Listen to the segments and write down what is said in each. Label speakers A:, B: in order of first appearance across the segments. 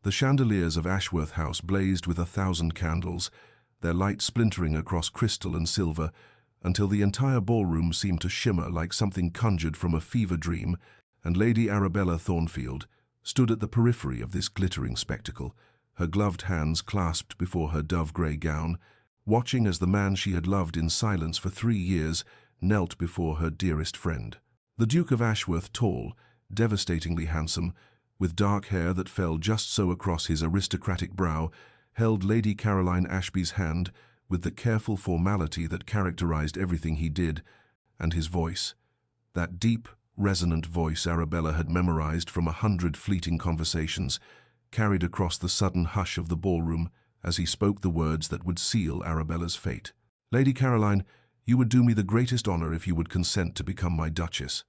A: The chandeliers of Ashworth House blazed with 1,000 candles, their light splintering across crystal and silver, until the entire ballroom seemed to shimmer like something conjured from a fever dream, and Lady Arabella Thornfield stood at the periphery of this glittering spectacle, her gloved hands clasped before her dove-grey gown, watching as the man she had loved in silence for 3 years knelt before her dearest friend. The Duke of Ashworth, tall, devastatingly handsome, with dark hair that fell just so across his aristocratic brow, held Lady Caroline Ashby's hand with the careful formality that characterized everything he did, and his voice, that deep, resonant voice Arabella had memorized from 100 fleeting conversations, carried across the sudden hush of the ballroom as he spoke the words that would seal Arabella's fate. "Lady Caroline, you would do me the greatest honor if you would consent to become my Duchess."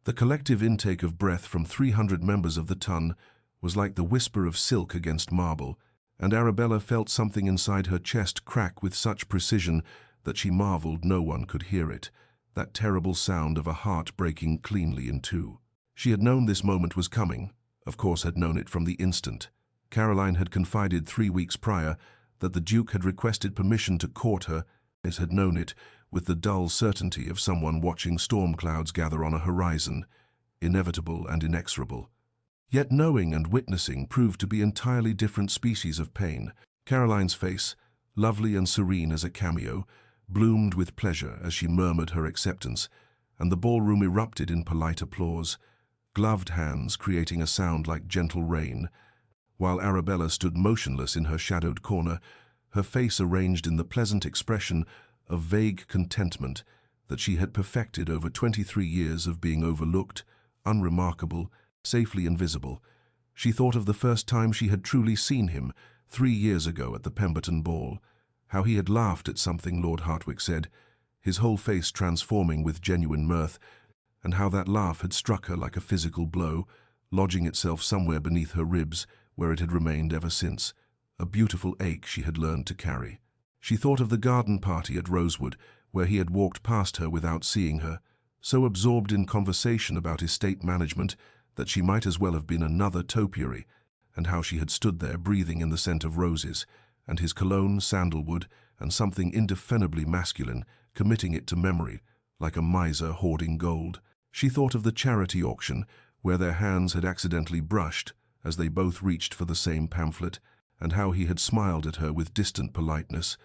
A: The collective intake of breath from 300 members of the ton was like the whisper of silk against marble, and Arabella felt something inside her chest crack with such precision that she marveled no one could hear it, that terrible sound of a heart breaking cleanly in two. She had known this moment was coming, of course had known it from the instant. Caroline had confided 3 weeks prior that the Duke had requested permission to court her, as had known it with the dull certainty of someone watching storm clouds gather on a horizon, inevitable and inexorable. Yet knowing and witnessing proved to be entirely different species of pain. Caroline's face, lovely and serene as a cameo, bloomed with pleasure as she murmured her acceptance, and the ballroom erupted in polite applause, gloved hands creating a sound like gentle rain, while Arabella stood motionless in her shadowed corner, her face arranged in the pleasant expression of vague contentment that she had perfected over 23 years of being overlooked, unremarkable, safely invisible. She thought of the first time she had truly seen him, 3 years ago at the Pemberton ball, how he had laughed at something Lord Hartwick said, his whole face transforming with genuine mirth, and how that laugh had struck her like a physical blow, lodging itself somewhere beneath her ribs, where it had remained ever since, a beautiful ache she had learned to carry. She thought of the garden party at Rosewood, where he had walked past her without seeing her, so absorbed in conversation about estate management that she might as well have been another topiary, and how she had stood there breathing in the scent of roses, and his cologne, sandalwood, and something indefinably masculine, committing it to memory, like a miser hoarding gold. She thought of the charity auction, where their hands had accidentally brushed as they both reached for the same pamphlet, and how he had smiled at her with distant politeness,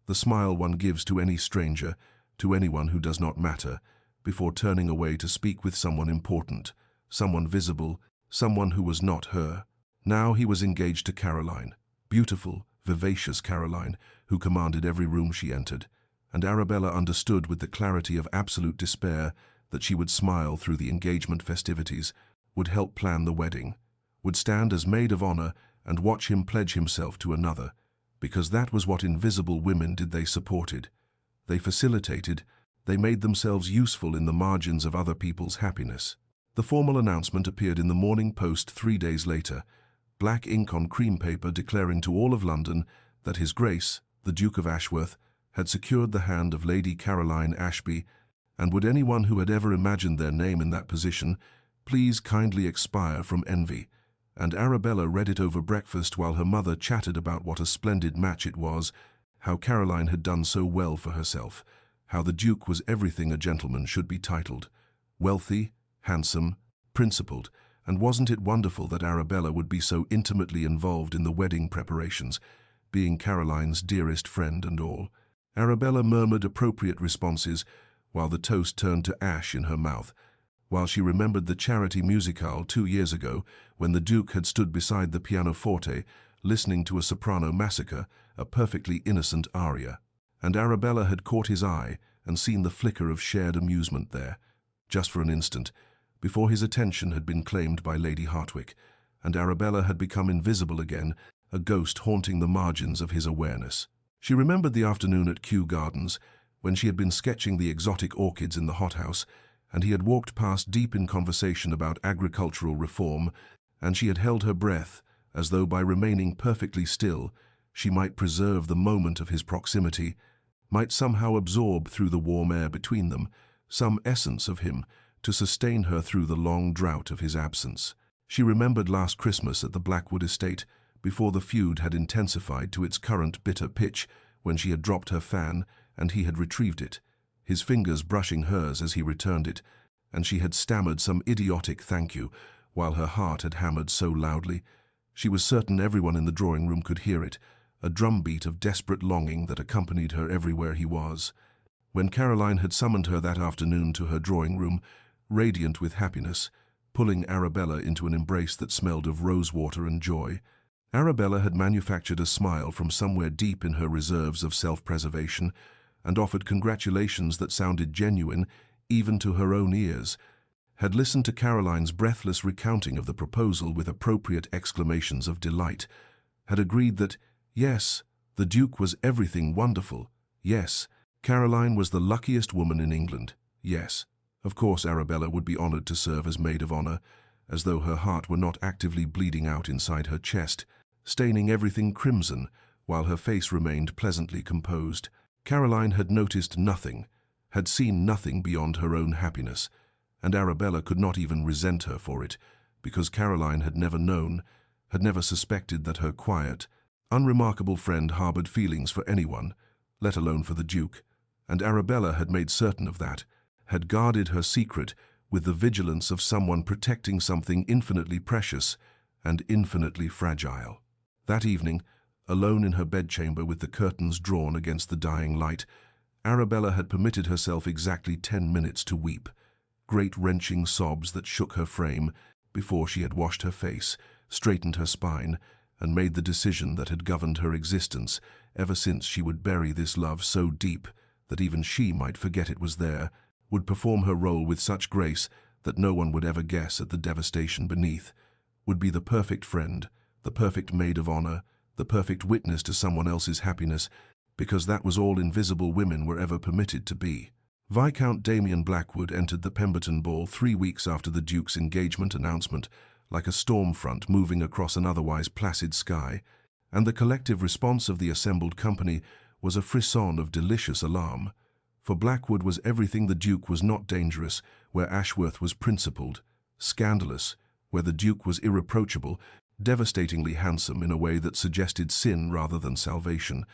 A: the smile one gives to any stranger, to anyone who does not matter, before turning away to speak with someone important, someone visible, someone who was not her. Now he was engaged to Caroline, beautiful, vivacious Caroline, who commanded every room she entered, and Arabella understood with the clarity of absolute despair that she would smile through the engagement festivities, would help plan the wedding, would stand as maid of honor and watch him pledge himself to another, because that was what invisible women did. They supported, they facilitated, they made themselves useful in the margins of other people's happiness. The formal announcement appeared in the Morning Post 3 days later, black ink on cream paper declaring to all of London that His Grace, the Duke of Ashworth, had secured the hand of Lady Caroline Ashby, and would anyone who had ever imagined their name in that position please kindly expire from envy. And Arabella read it over breakfast while her mother chatted about what a splendid match it was, how Caroline had done so well for herself, how the Duke was everything a gentleman should be titled, wealthy, handsome, principled, and wasn't it wonderful that Arabella would be so intimately involved in the wedding preparations, being Caroline's dearest friend and all. Arabella murmured appropriate responses while the toast turned to ash in her mouth, while she remembered the charity musicale 2 years ago when the Duke had stood beside the pianoforte listening to a soprano massacre, a perfectly innocent aria, and Arabella had caught his eye and seen the flicker of shared amusement there, just for an instant, before his attention had been claimed by Lady Hartwick, and Arabella had become invisible again, a ghost haunting the margins of his awareness. She remembered the afternoon at Kew Gardens, when she had been sketching the exotic orchids in the hothouse, and he had walked past deep in conversation about agricultural reform, and she had held her breath, as though by remaining perfectly still, she might preserve the moment of his proximity, might somehow absorb through the warm air between them some essence of him to sustain her through the long drought of his absence. She remembered last Christmas at the Blackwood estate, before the feud had intensified to its current bitter pitch when she had dropped her fan and he had retrieved it, his fingers brushing hers as he returned it, and she had stammered some idiotic thank you while her heart had hammered so loudly. She was certain everyone in the drawing room could hear it, a drumbeat of desperate longing that accompanied her everywhere he was. When Caroline had summoned her that afternoon to her drawing room, radiant with happiness, pulling Arabella into an embrace that smelled of rosewater and joy, Arabella had manufactured a smile from somewhere deep in her reserves of self-preservation and offered congratulations that sounded genuine even to her own ears, had listened to Caroline's breathless recounting of the proposal with appropriate exclamations of delight, had agreed that, yes, the Duke was everything wonderful, yes, Caroline was the luckiest woman in England, yes, of course Arabella would be honored to serve as maid of honor, as though her heart were not actively bleeding out inside her chest, staining everything crimson, while her face remained pleasantly composed. Caroline had noticed nothing, had seen nothing beyond her own happiness, and Arabella could not even resent her for it, because Caroline had never known, had never suspected that her quiet, unremarkable friend harbored feelings for anyone, let alone for the Duke, and Arabella had made certain of that, had guarded her secret with the vigilance of someone protecting something infinitely precious and infinitely fragile. That evening, alone in her bedchamber with the curtains drawn against the dying light, Arabella had permitted herself exactly 10 minutes to weep, great wrenching sobs that shook her frame, before she had washed her face, straightened her spine, and made the decision that had governed her existence ever since she would bury this love so deep that even she might forget it was there, would perform her role with such grace that no one would ever guess at the devastation beneath, would be the perfect friend, the perfect maid of honor, the perfect witness to someone else's happiness, because that was all invisible women were ever permitted to be. Viscount Damien Blackwood entered the Pemberton Ball 3 weeks after the Duke's engagement announcement, like a storm front moving across an otherwise placid sky, and the collective response of the assembled company was a frisson of delicious alarm. For Blackwood was everything the Duke was not dangerous, where Ashworth was principled, scandalous, where the Duke was irreproachable, devastatingly handsome in a way that suggested sin rather than salvation,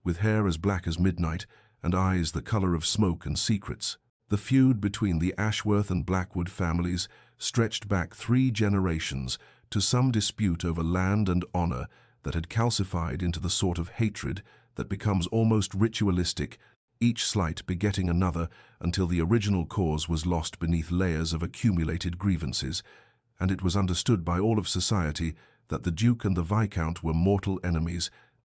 A: with hair as black as midnight and eyes the color of smoke and secrets. The feud between the Ashworth and Blackwood families stretched back 3 generations to some dispute over land and honor that had calcified into the sort of hatred that becomes almost ritualistic, each slight begetting another until the original cause was lost beneath layers of accumulated grievances, and it was understood by all of society that the Duke and the Viscount were mortal enemies,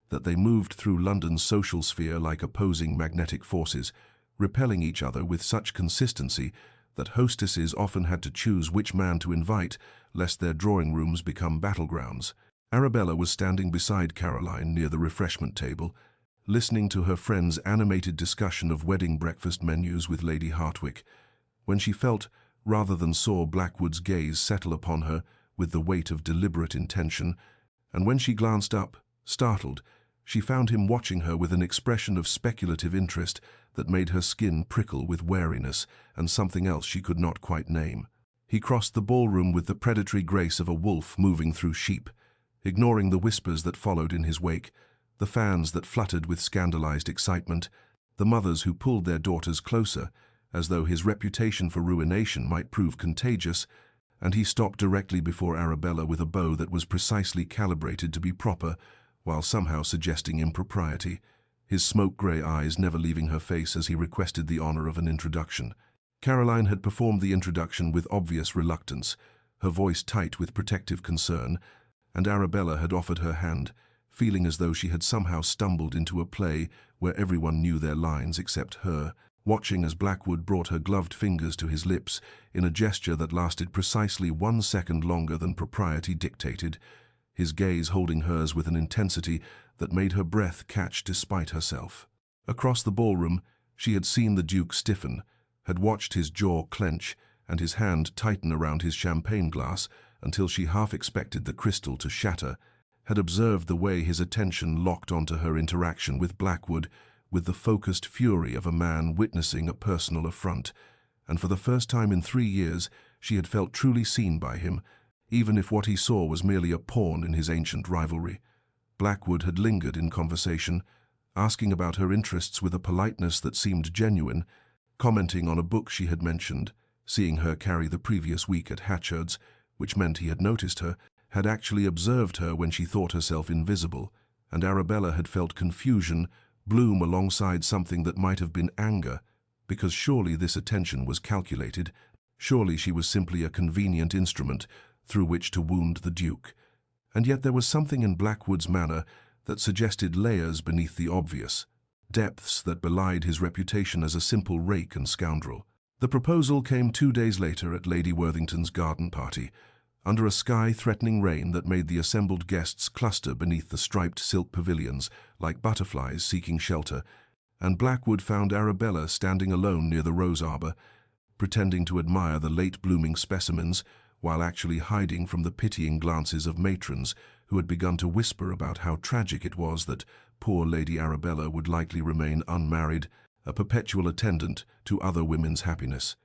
A: that they moved through London's social sphere like opposing magnetic forces, repelling each other with such consistency that hostesses often had to choose which man to invite, lest their drawing rooms become battlegrounds. Arabella was standing beside Caroline near the refreshment table, listening to her friend's animated discussion of wedding breakfast menus with Lady Hartwick, when she felt, rather than saw, Blackwood's gaze settle upon her with the weight of deliberate intention, and when she glanced up, startled, she found him watching her with an expression of speculative interest that made her skin prickle with wariness and something else she could not quite name. He crossed the ballroom with the predatory grace of a wolf moving through sheep, ignoring the whispers that followed in his wake, the fans that fluttered with scandalized excitement, the mothers who pulled their daughters closer, as though his reputation for ruination might prove contagious, and he stopped directly before Arabella with a bow that was precisely calibrated to be proper, while somehow suggesting impropriety, his smoke-grey eyes never leaving her face as he requested the honor of an introduction. Caroline had performed the introduction with obvious reluctance, her voice tight with protective concern, and Arabella had offered her hand, feeling as though she had somehow stumbled into a play where everyone knew their lines except her, watching as Blackwood brought her gloved fingers to his lips in a gesture that lasted precisely 1 second longer than propriety dictated, his gaze holding hers with an intensity that made her breath catch despite herself. Across the ballroom, she had seen the Duke stiffen, had watched his jaw clench and his hand tighten around his champagne glass until she half expected the crystal to shatter, had observed the way his attention locked onto her interaction with Blackwood with the focused fury of a man witnessing a personal affront, and for the first time in 3 years she had felt truly seen by him, even if what he saw was merely a pawn in his ancient rivalry. Blackwood had lingered in conversation, asking about her interests with a politeness that seemed genuine, commenting on a book she had mentioned, seeing her carry the previous week at Hatchard's, which meant he had noticed her, had actually observed her when she thought herself invisible, and Arabella had felt confusion bloom alongside something that might have been anger, because surely this attention was calculated, surely she was simply a convenient instrument through which to wound the Duke. And yet there was something in Blackwood's manner that suggested layers beneath the obvious, depths that belied his reputation as a simple rake and scoundrel. The proposal came 2 days later at Lady Worthington's garden party, under a sky-threatening rain that made the assembled guests cluster beneath the striped silk pavilions like butterflies seeking shelter, and Blackwood found Arabella standing alone near the rose arbor, pretending to admire the late-blooming specimens while actually hiding from the pitying glances of matrons who had begun to whisper about how tragic it was that poor Lady Arabella would likely remain unmarried, a perpetual attendant to other women's happiness.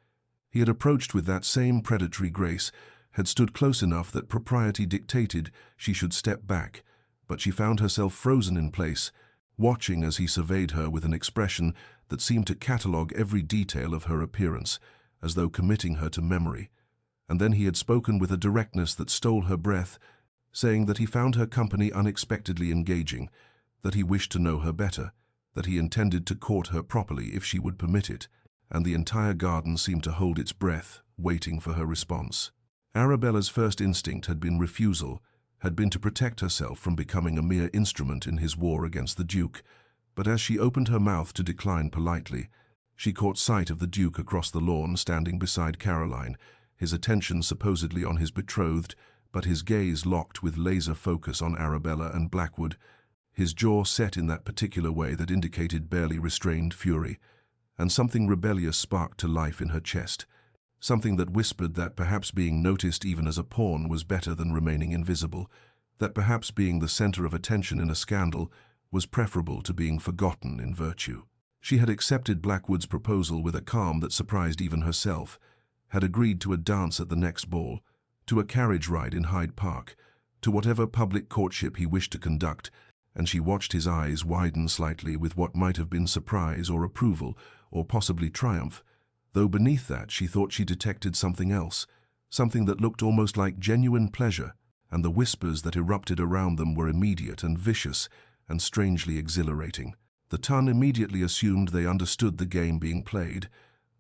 A: He had approached with that same predatory grace, had stood close enough that propriety dictated she should step back, but she found herself frozen in place, watching as he surveyed her with an expression that seemed to catalogue every detail of her appearance, as though committing her to memory. And then he had spoken with a directness that stole her breath, saying that he found her company unexpectedly engaging, that he wished to know her better, that he intended to court her properly if she would permit it, and the entire garden seemed to hold its breath, waiting for her response. Arabella's first instinct had been refusal, had been to protect herself from becoming a mere instrument in his war against the Duke, but as she opened her mouth to decline politely, she caught sight of the Duke across the lawn standing beside Caroline, his attention supposedly on his betrothed, but his gaze locked with laser focus on Arabella and Blackwood, his jaw set in that particular way that indicated barely restrained fury, and something rebellious sparked to life in her chest, something that whispered that perhaps being noticed even as a pawn was better than remaining invisible, that perhaps being the center of attention in a scandal was preferable to being forgotten in virtue. She had accepted Blackwood's proposal with a calm that surprised even herself, had agreed to a dance at the next ball, to a carriage ride in Hyde Park, to whatever public courtship he wished to conduct, and she watched his eyes widen slightly with what might have been surprise or approval, or possibly triumph, though beneath that she thought she detected something else, something that looked almost like genuine pleasure, and the whispers that erupted around them were immediate and vicious and strangely exhilarating. The ton immediately assumed they understood the game being played,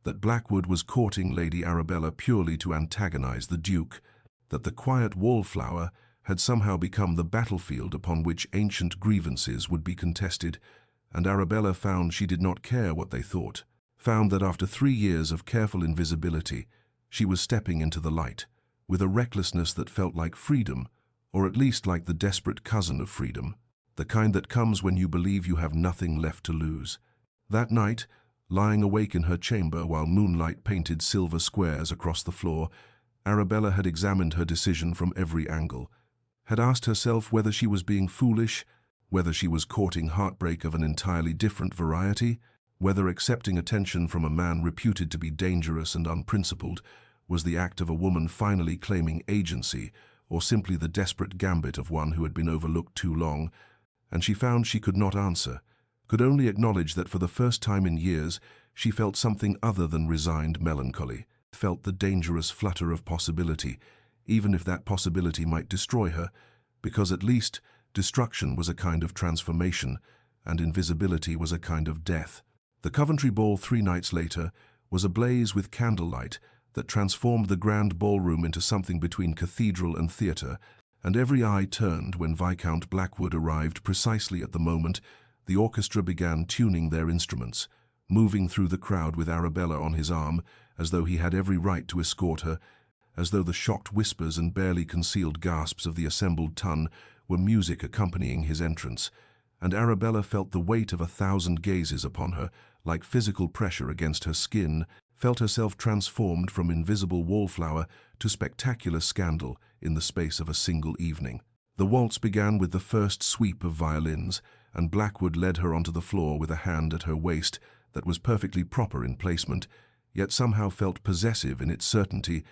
A: that Blackwood was courting Lady Arabella purely to antagonize the Duke, that the quiet wallflower had somehow become the battlefield upon which ancient grievances would be contested, and Arabella found she did not care what they thought, found that after 3 years of careful invisibility, she was stepping into the light, with a recklessness that felt like freedom, or at least like the desperate cousin of freedom, the kind that comes when you believe you have nothing left to lose. That night, lying awake in her chamber while moonlight painted silver squares across the floor, Arabella had examined her decision from every angle, had asked herself whether she was being foolish, whether she was courting heartbreak of an entirely different variety, whether accepting attention from a man reputed to be dangerous and unprincipled was the act of a woman finally claiming agency, or simply the desperate gambit of one who had been overlooked too long, and she found she could not answer, could only acknowledge that for the first time in years she felt something other than resigned melancholy, felt the dangerous flutter of possibility, even if that possibility might destroy her, because at least destruction was a kind of transformation, and invisibility was a kind of death. The Coventry Ball 3 nights later was ablaze with candlelight that transformed the grand ballroom into something between cathedral and theatre, and every eye turned when Viscount Blackwood arrived precisely at the moment the orchestra began tuning their instruments, moving through the crowd with Arabella on his arm, as though he had every right to escort her, as though the shocked whispers and barely concealed gasps of the assembled ton were music accompanying his entrance, and Arabella felt the weight of 1,000 gazes upon her, like physical pressure against her skin, felt herself transformed from invisible wallflower to spectacular scandal in the space of a single evening. The waltz began with the first sweep of violins, and Blackwood led her onto the floor with a hand at her waist that was perfectly proper in placement, yet somehow felt possessive in its certainty,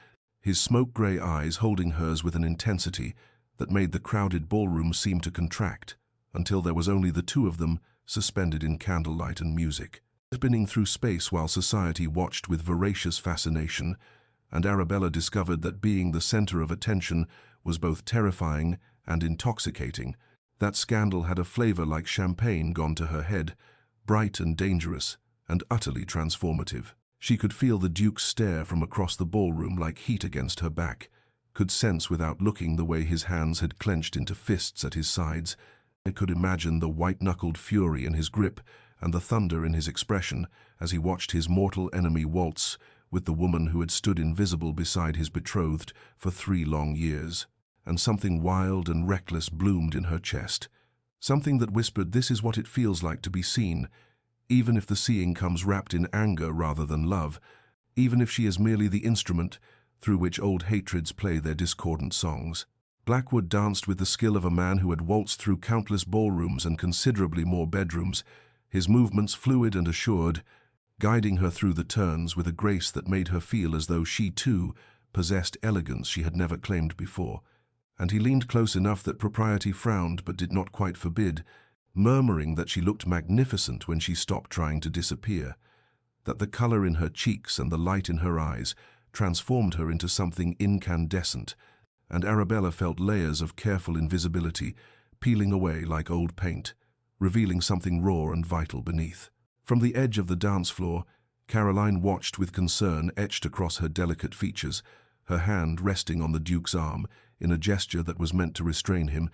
A: his smoke-grey eyes holding hers with an intensity that made the crowded ballroom seem to contract, until there was only the two of them, suspended in candlelight and music, spinning through space while society watched with voracious fascination, and Arabella discovered that being the center of attention was both terrifying and intoxicating. That scandal had a flavor like champagne gone to her head, bright and dangerous, and utterly transformative. She could feel the Duke's stare from across the ballroom like heat against her back, could sense without looking the way his hands had clenched into fists at his sides. I could imagine the white-knuckled fury in his grip and the thunder in his expression as he watched his mortal enemy waltz with the woman who had stood invisible beside his betrothed for 3 long years. And something wild and reckless bloomed in her chest. Something that whispered, "This is what it feels like to be seen," even if the seeing comes wrapped in anger rather than love, even if she is merely the instrument through which old hatreds play their discordant songs. Blackwood danced with the skill of a man who had waltzed through countless ballrooms and considerably more bedrooms, his movements fluid and assured, guiding her through the turns with a grace that made her feel as though she, too, possessed elegance she had never claimed before. And he leaned close enough that propriety frowned but did not quite forbid, murmuring that she looked magnificent when she stopped trying to disappear, that the color in her cheeks and the light in her eyes transformed her into something incandescent, and Arabella felt layers of careful invisibility peeling away like old paint, revealing something raw and vital beneath. From the edge of the dance floor, Caroline watched with concern etched across her delicate features, her hand resting on the Duke's arm in a gesture that was meant to restrain him,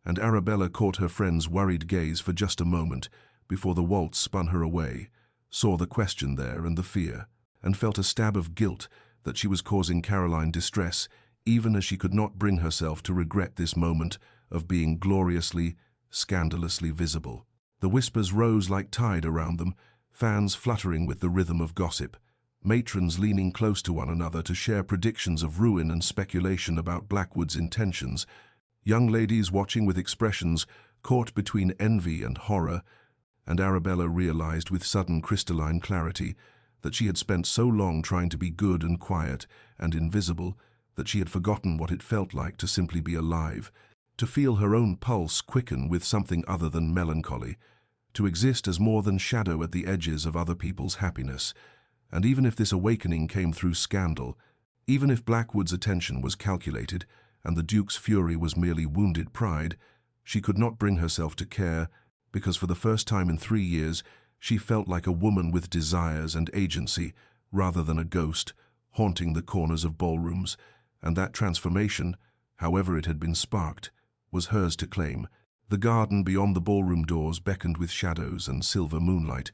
A: and Arabella caught her friend's worried gaze for just a moment before the waltz spun her away, saw the question there and the fear, and felt a stab of guilt that she was causing Caroline distress, even as she could not bring herself to regret this moment of being gloriously, scandalously visible. The whispers rose like tide around them, fans fluttering with the rhythm of gossip, matrons leaning close to one another to share predictions of ruin and speculation about Blackwood's intentions, young ladies watching with expressions caught between envy and horror, and Arabella realized with sudden crystalline clarity that she had spent so long trying to be good and quiet and invisible that she had forgotten what it felt like to simply be alive, to feel her own pulse quicken with something other than melancholy, to exist as more than shadow at the edges of other people's happiness. And even if this awakening came through scandal, even if Blackwood's attention was calculated and the Duke's fury was merely wounded pride, she could not bring herself to care, because for the first time in 3 years she felt like a woman with desires and agency rather than a ghost haunting the corners of ballrooms, and that transformation, however it had been sparked, was hers to claim. The garden beyond the ballroom doors beckoned with shadows and silver moonlight,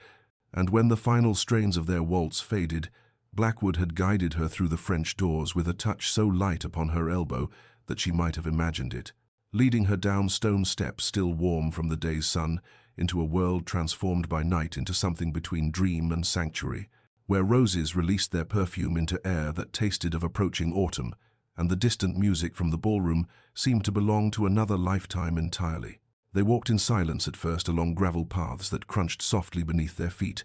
A: and when the final strains of their waltz faded, Blackwood had guided her through the French doors with a touch so light upon her elbow that she might have imagined it, leading her down stone steps still warm from the day's sun into a world transformed by night into something between dream and sanctuary, where roses released their perfume into air that tasted of approaching autumn, and the distant music from the ballroom seemed to belong to another lifetime entirely. They walked in silence at first along gravel paths that crunched softly beneath their feet,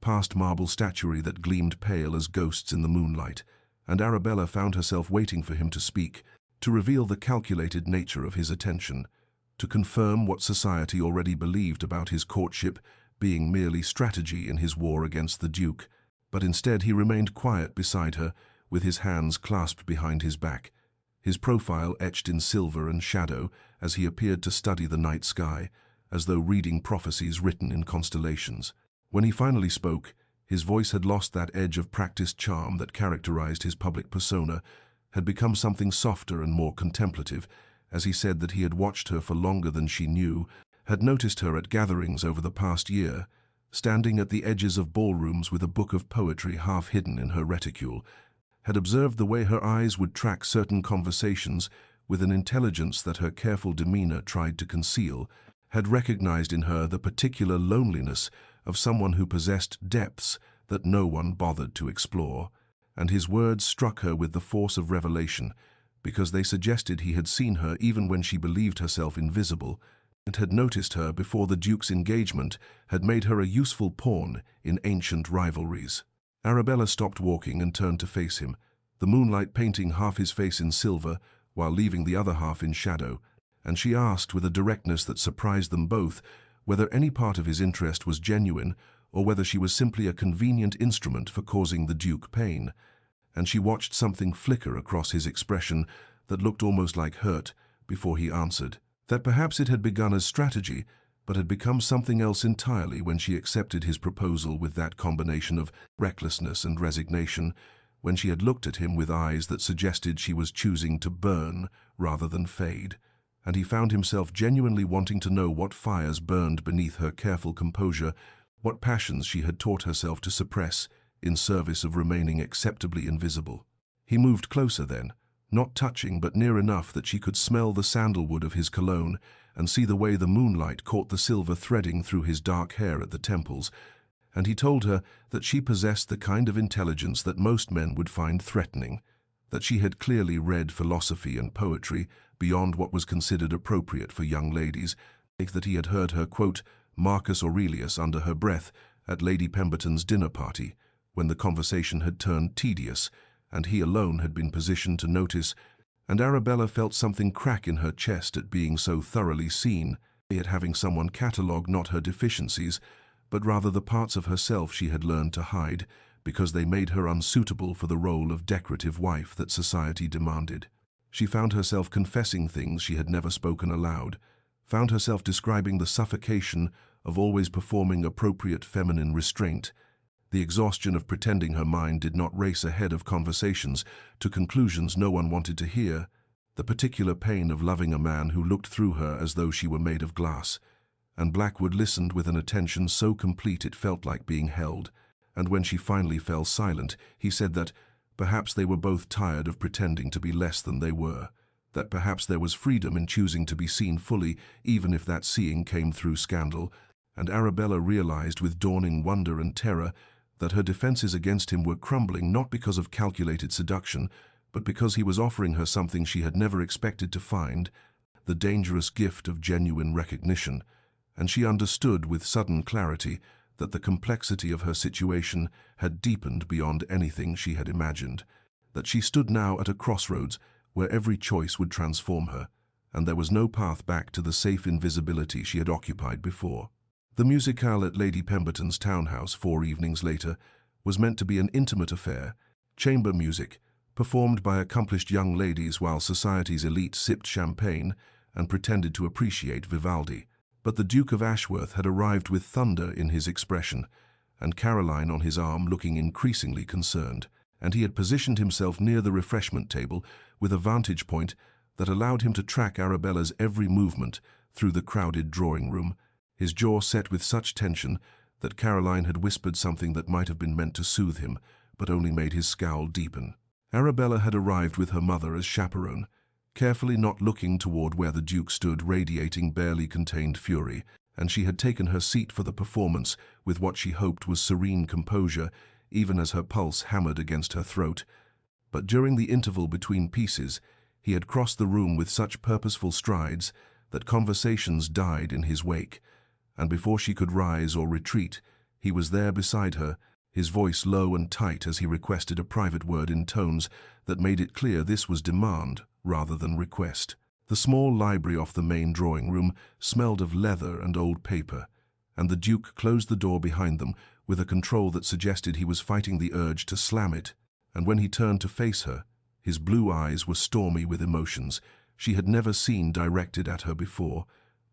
A: past marble statuary that gleamed pale as ghosts in the moonlight, and Arabella found herself waiting for him to speak, to reveal the calculated nature of his attention, to confirm what society already believed about his courtship being merely strategy in his war against the Duke. But instead he remained quiet beside her, with his hands clasped behind his back, his profile etched in silver and shadow as he appeared to study the night sky, as though reading prophecies written in constellations. When he finally spoke, his voice had lost that edge of practiced charm that characterized his public persona, had become something softer and more contemplative, as he said that he had watched her for longer than she knew, had noticed her at gatherings over the past year, standing at the edges of ballrooms with a book of poetry half hidden in her reticule, had observed the way her eyes would track certain conversations with an intelligence that her careful demeanor tried to conceal, had recognized in her the particular loneliness of someone who possessed depths that no one bothered to explore, and his words struck her with the force of revelation, because they suggested he had seen her even when she believed herself invisible, and had noticed her before the Duke's engagement had made her a useful pawn in ancient rivalries. Arabella stopped walking and turned to face him, the moonlight painting half his face in silver while leaving the other half in shadow, and she asked with a directness that surprised them both whether any part of his interest was genuine or whether she was simply a convenient instrument for causing the Duke pain. And she watched something flicker across his expression that looked almost like hurt before he answered. That perhaps it had begun as strategy, but had become something else entirely when she accepted his proposal with that combination of recklessness and resignation, when she had looked at him with eyes that suggested she was choosing to burn rather than fade, and he found himself genuinely wanting to know what fires burned beneath her careful composure, what passions she had taught herself to suppress in service of remaining acceptably invisible. He moved closer then, not touching but near enough that she could smell the sandalwood of his cologne and see the way the moonlight caught the silver threading through his dark hair at the temples, and he told her that she possessed the kind of intelligence that most men would find threatening, that she had clearly read philosophy and poetry beyond what was considered appropriate for young ladies, that he had heard her quote Marcus Aurelius under her breath at Lady Pemberton's dinner party, when the conversation had turned tedious, and he alone had been positioned to notice, and Arabella felt something crack in her chest at being so thoroughly seen, at having someone catalogue not her deficiencies, but rather the parts of herself she had learned to hide, because they made her unsuitable for the role of decorative wife that society demanded. She found herself confessing things she had never spoken aloud, found herself describing the suffocation of always performing appropriate feminine restraint, the exhaustion of pretending her mind did not race ahead of conversations to conclusions no one wanted to hear, the particular pain of loving a man who looked through her as though she were made of glass. And Blackwood listened with an attention so complete it felt like being held, and when she finally fell silent, he said that perhaps they were both tired of pretending to be less than they were, that perhaps there was freedom in choosing to be seen fully, even if that seeing came through scandal, and Arabella realized with dawning wonder and terror that her defenses against him were crumbling not because of calculated seduction, but because he was offering her something she had never expected to find, the dangerous gift of genuine recognition, and she understood with sudden clarity that the complexity of her situation had deepened beyond anything she had imagined, that she stood now at a crossroads where every choice would transform her, and there was no path back to the safe invisibility she had occupied before. The musicale at Lady Pemberton's townhouse 4 evenings later was meant to be an intimate affair, chamber music, performed by accomplished young ladies while society's elite sipped champagne and pretended to appreciate Vivaldi. But the Duke of Ashworth had arrived with thunder in his expression, and Caroline on his arm looking increasingly concerned, and he had positioned himself near the refreshment table with a vantage point that allowed him to track Arabella's every movement through the crowded drawing room, his jaw set with such tension that Caroline had whispered something that might have been meant to soothe him, but only made his scowl deepen. Arabella had arrived with her mother as chaperone, carefully not looking toward where the Duke stood radiating barely contained fury, and she had taken her seat for the performance with what she hoped was serene composure, even as her pulse hammered against her throat. But during the interval between pieces, he had crossed the room with such purposeful strides that conversations died in his wake, and before she could rise or retreat, he was there beside her, his voice low and tight as he requested a private word in tones that made it clear this was demand rather than request. The small library off the main drawing room smelled of leather and old paper, and the Duke closed the door behind them with a control that suggested he was fighting the urge to slam it, and when he turned to face her, his blue eyes were stormy with emotions she had never seen directed at her before,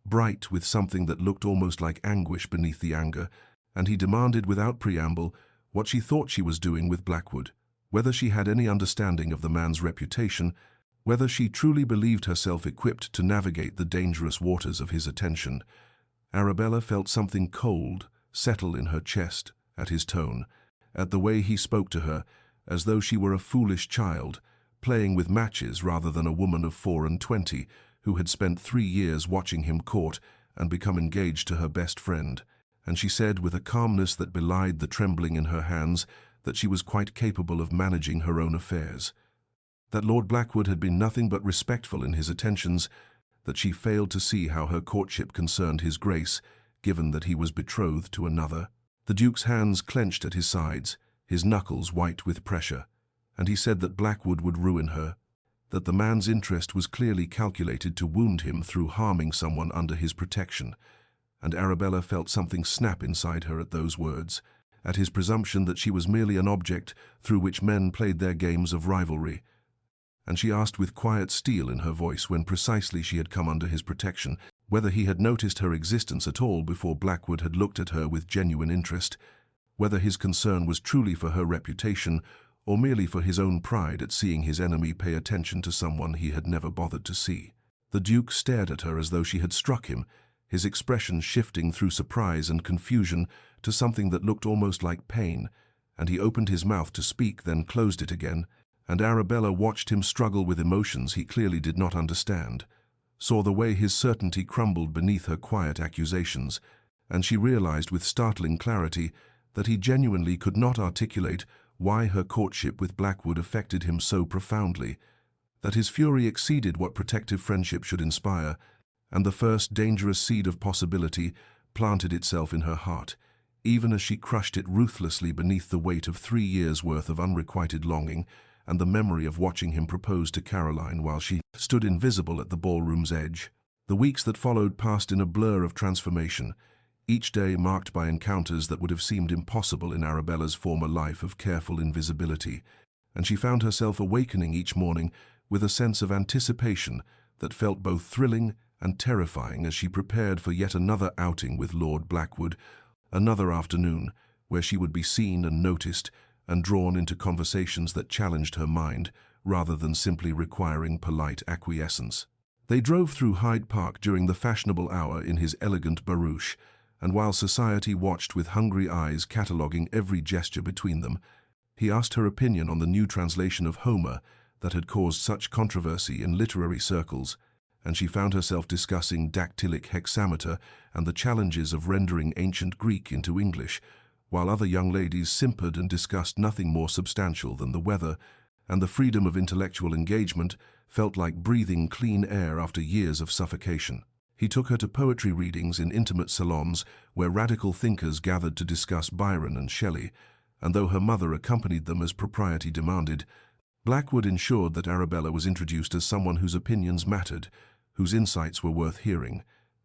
A: bright with something that looked almost like anguish beneath the anger, and he demanded without preamble what she thought she was doing with Blackwood, whether she had any understanding of the man's reputation, whether she truly believed herself equipped to navigate the dangerous waters of his attention. Arabella felt something cold settle in her chest at his tone, at the way he spoke to her, as though she were a foolish child, playing with matches rather than a woman of 24 who had spent 3 years watching him court and become engaged to her best friend, and she said with a calmness that belied the trembling in her hands that she was quite capable of managing her own affairs, that Lord Blackwood had been nothing but respectful in his attentions, that she failed to see how her courtship concerned his grace, given that he was betrothed to another. The Duke's hands clenched at his sides, his knuckles white with pressure. and he said that Blackwood would ruin her, that the man's interest was clearly calculated to wound him through harming someone under his protection, and Arabella felt something snap inside her at those words, at his presumption that she was merely an object through which men played their games of rivalry. And she asked with quiet steel in her voice, when precisely she had come under his protection, whether he had noticed her existence at all before Blackwood had looked at her with genuine interest, whether his concern was truly for her reputation or merely for his own pride at seeing his enemy pay attention to someone he had never bothered to see. The Duke stared at her as though she had struck him, his expression shifting through surprise and confusion to something that looked almost like pain, and he opened his mouth to speak, then closed it again, and Arabella watched him struggle with emotions he clearly did not understand, saw the way his certainty crumbled beneath her quiet accusations, and she realized with startling clarity that he genuinely could not articulate why her courtship with Blackwood affected him so profoundly, that his fury exceeded what protective friendship should inspire, and the first dangerous seed of possibility planted itself in her heart, even as she crushed it ruthlessly beneath the weight of 3 years' worth of unrequited longing and the memory of watching him propose to Caroline while she stood invisible at the ballroom's edge. The weeks that followed passed in a blur of transformation, each day marked by encounters that would have seemed impossible in Arabella's former life of careful invisibility, and she found herself awakening each morning with a sense of anticipation that felt both thrilling and terrifying as she prepared for yet another outing with Lord Blackwood, another afternoon where she would be seen and noticed and drawn into conversations that challenged her mind rather than simply requiring polite acquiescence. They drove through Hyde Park during the fashionable hour in his elegant barouche, and while society watched with hungry eyes cataloguing every gesture between them, he asked her opinion on the new translation of Homer that had caused such controversy in literary circles, and she found herself discussing dactylic hexameter and the challenges of rendering ancient Greek into English, while other young ladies simpered and discussed nothing more substantial than the weather, and the freedom of intellectual engagement felt like breathing clean air after years of suffocation. He took her to poetry readings in intimate salons where radical thinkers gathered to discuss Byron and Shelley, and though her mother accompanied them as propriety demanded, Blackwood ensured that Arabella was introduced as someone whose opinions mattered, whose insights were worth hearing,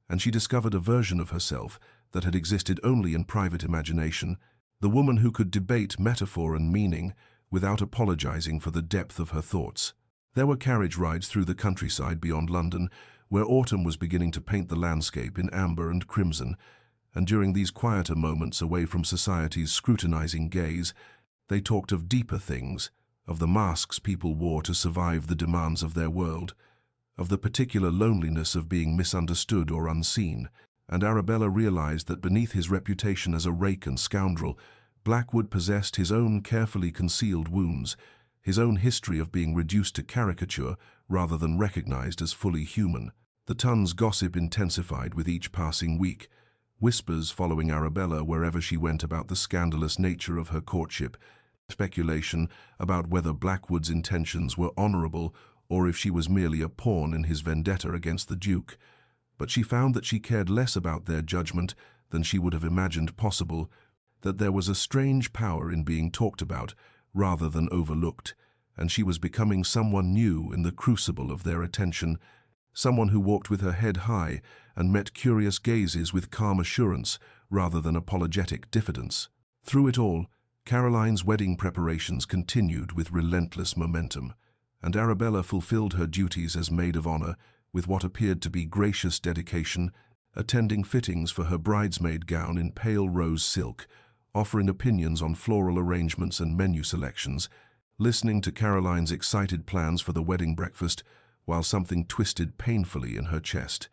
A: and she discovered a version of herself that had existed only in private imagination, the woman who could debate metaphor and meaning without apologizing for the depth of her thoughts. There were carriage rides through the countryside beyond London, where autumn was beginning to paint the landscape in amber and crimson, and during these quieter moments away from society's scrutinizing gaze, they talked of deeper things, of the masks people wore to survive the demands of their world, of the particular loneliness of being misunderstood or unseen, and Arabella realized that beneath his reputation as a rake and scoundrel, Blackwood possessed his own carefully concealed wounds, his own history of being reduced to caricature rather than recognized as fully human. The ton's gossip intensified with each passing week, whispers following Arabella wherever she went about the scandalous nature of her courtship, speculation about whether Blackwood's intentions were honorable or if she was merely a pawn in his vendetta against the Duke. But she found that she cared less about their judgment than she would have imagined possible, that there was a strange power in being talked about rather than overlooked, and she was becoming someone new in the crucible of their attention, someone who walked with her head high and met curious gazes with calm assurance rather than apologetic diffidence. Through it all, Caroline's wedding preparations continued with relentless momentum, and Arabella fulfilled her duties as maid of honor with what appeared to be gracious dedication, attending fittings for her bridesmaid gown in pale rose silk, offering opinions on floral arrangements and menu selections, listening to Caroline's excited plans for the wedding breakfast, while something twisted painfully in her chest.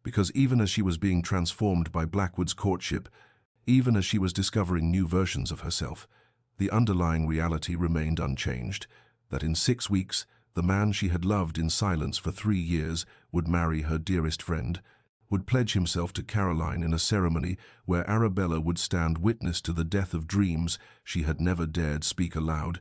A: Because even as she was being transformed by Blackwood's courtship, even as she was discovering new versions of herself, the underlying reality remained unchanged, that in 6 weeks, the man she had loved in silence for 3 years would marry her dearest friend, would pledge himself to Caroline in a ceremony where Arabella would stand witness to the death of dreams she had never dared speak aloud,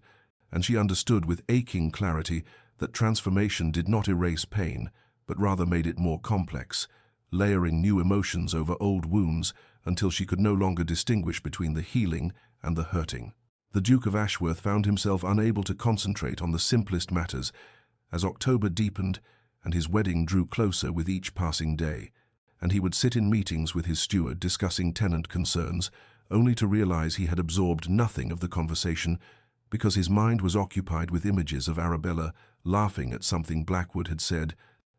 A: and she understood with aching clarity that transformation did not erase pain, but rather made it more complex, layering new emotions over old wounds until she could no longer distinguish between the healing and the hurting. The Duke of Ashworth found himself unable to concentrate on the simplest matters as October deepened and his wedding drew closer with each passing day, and he would sit in meetings with his steward discussing tenant concerns, only to realize he had absorbed nothing of the conversation because his mind was occupied with images of Arabella laughing at something Blackwood had said,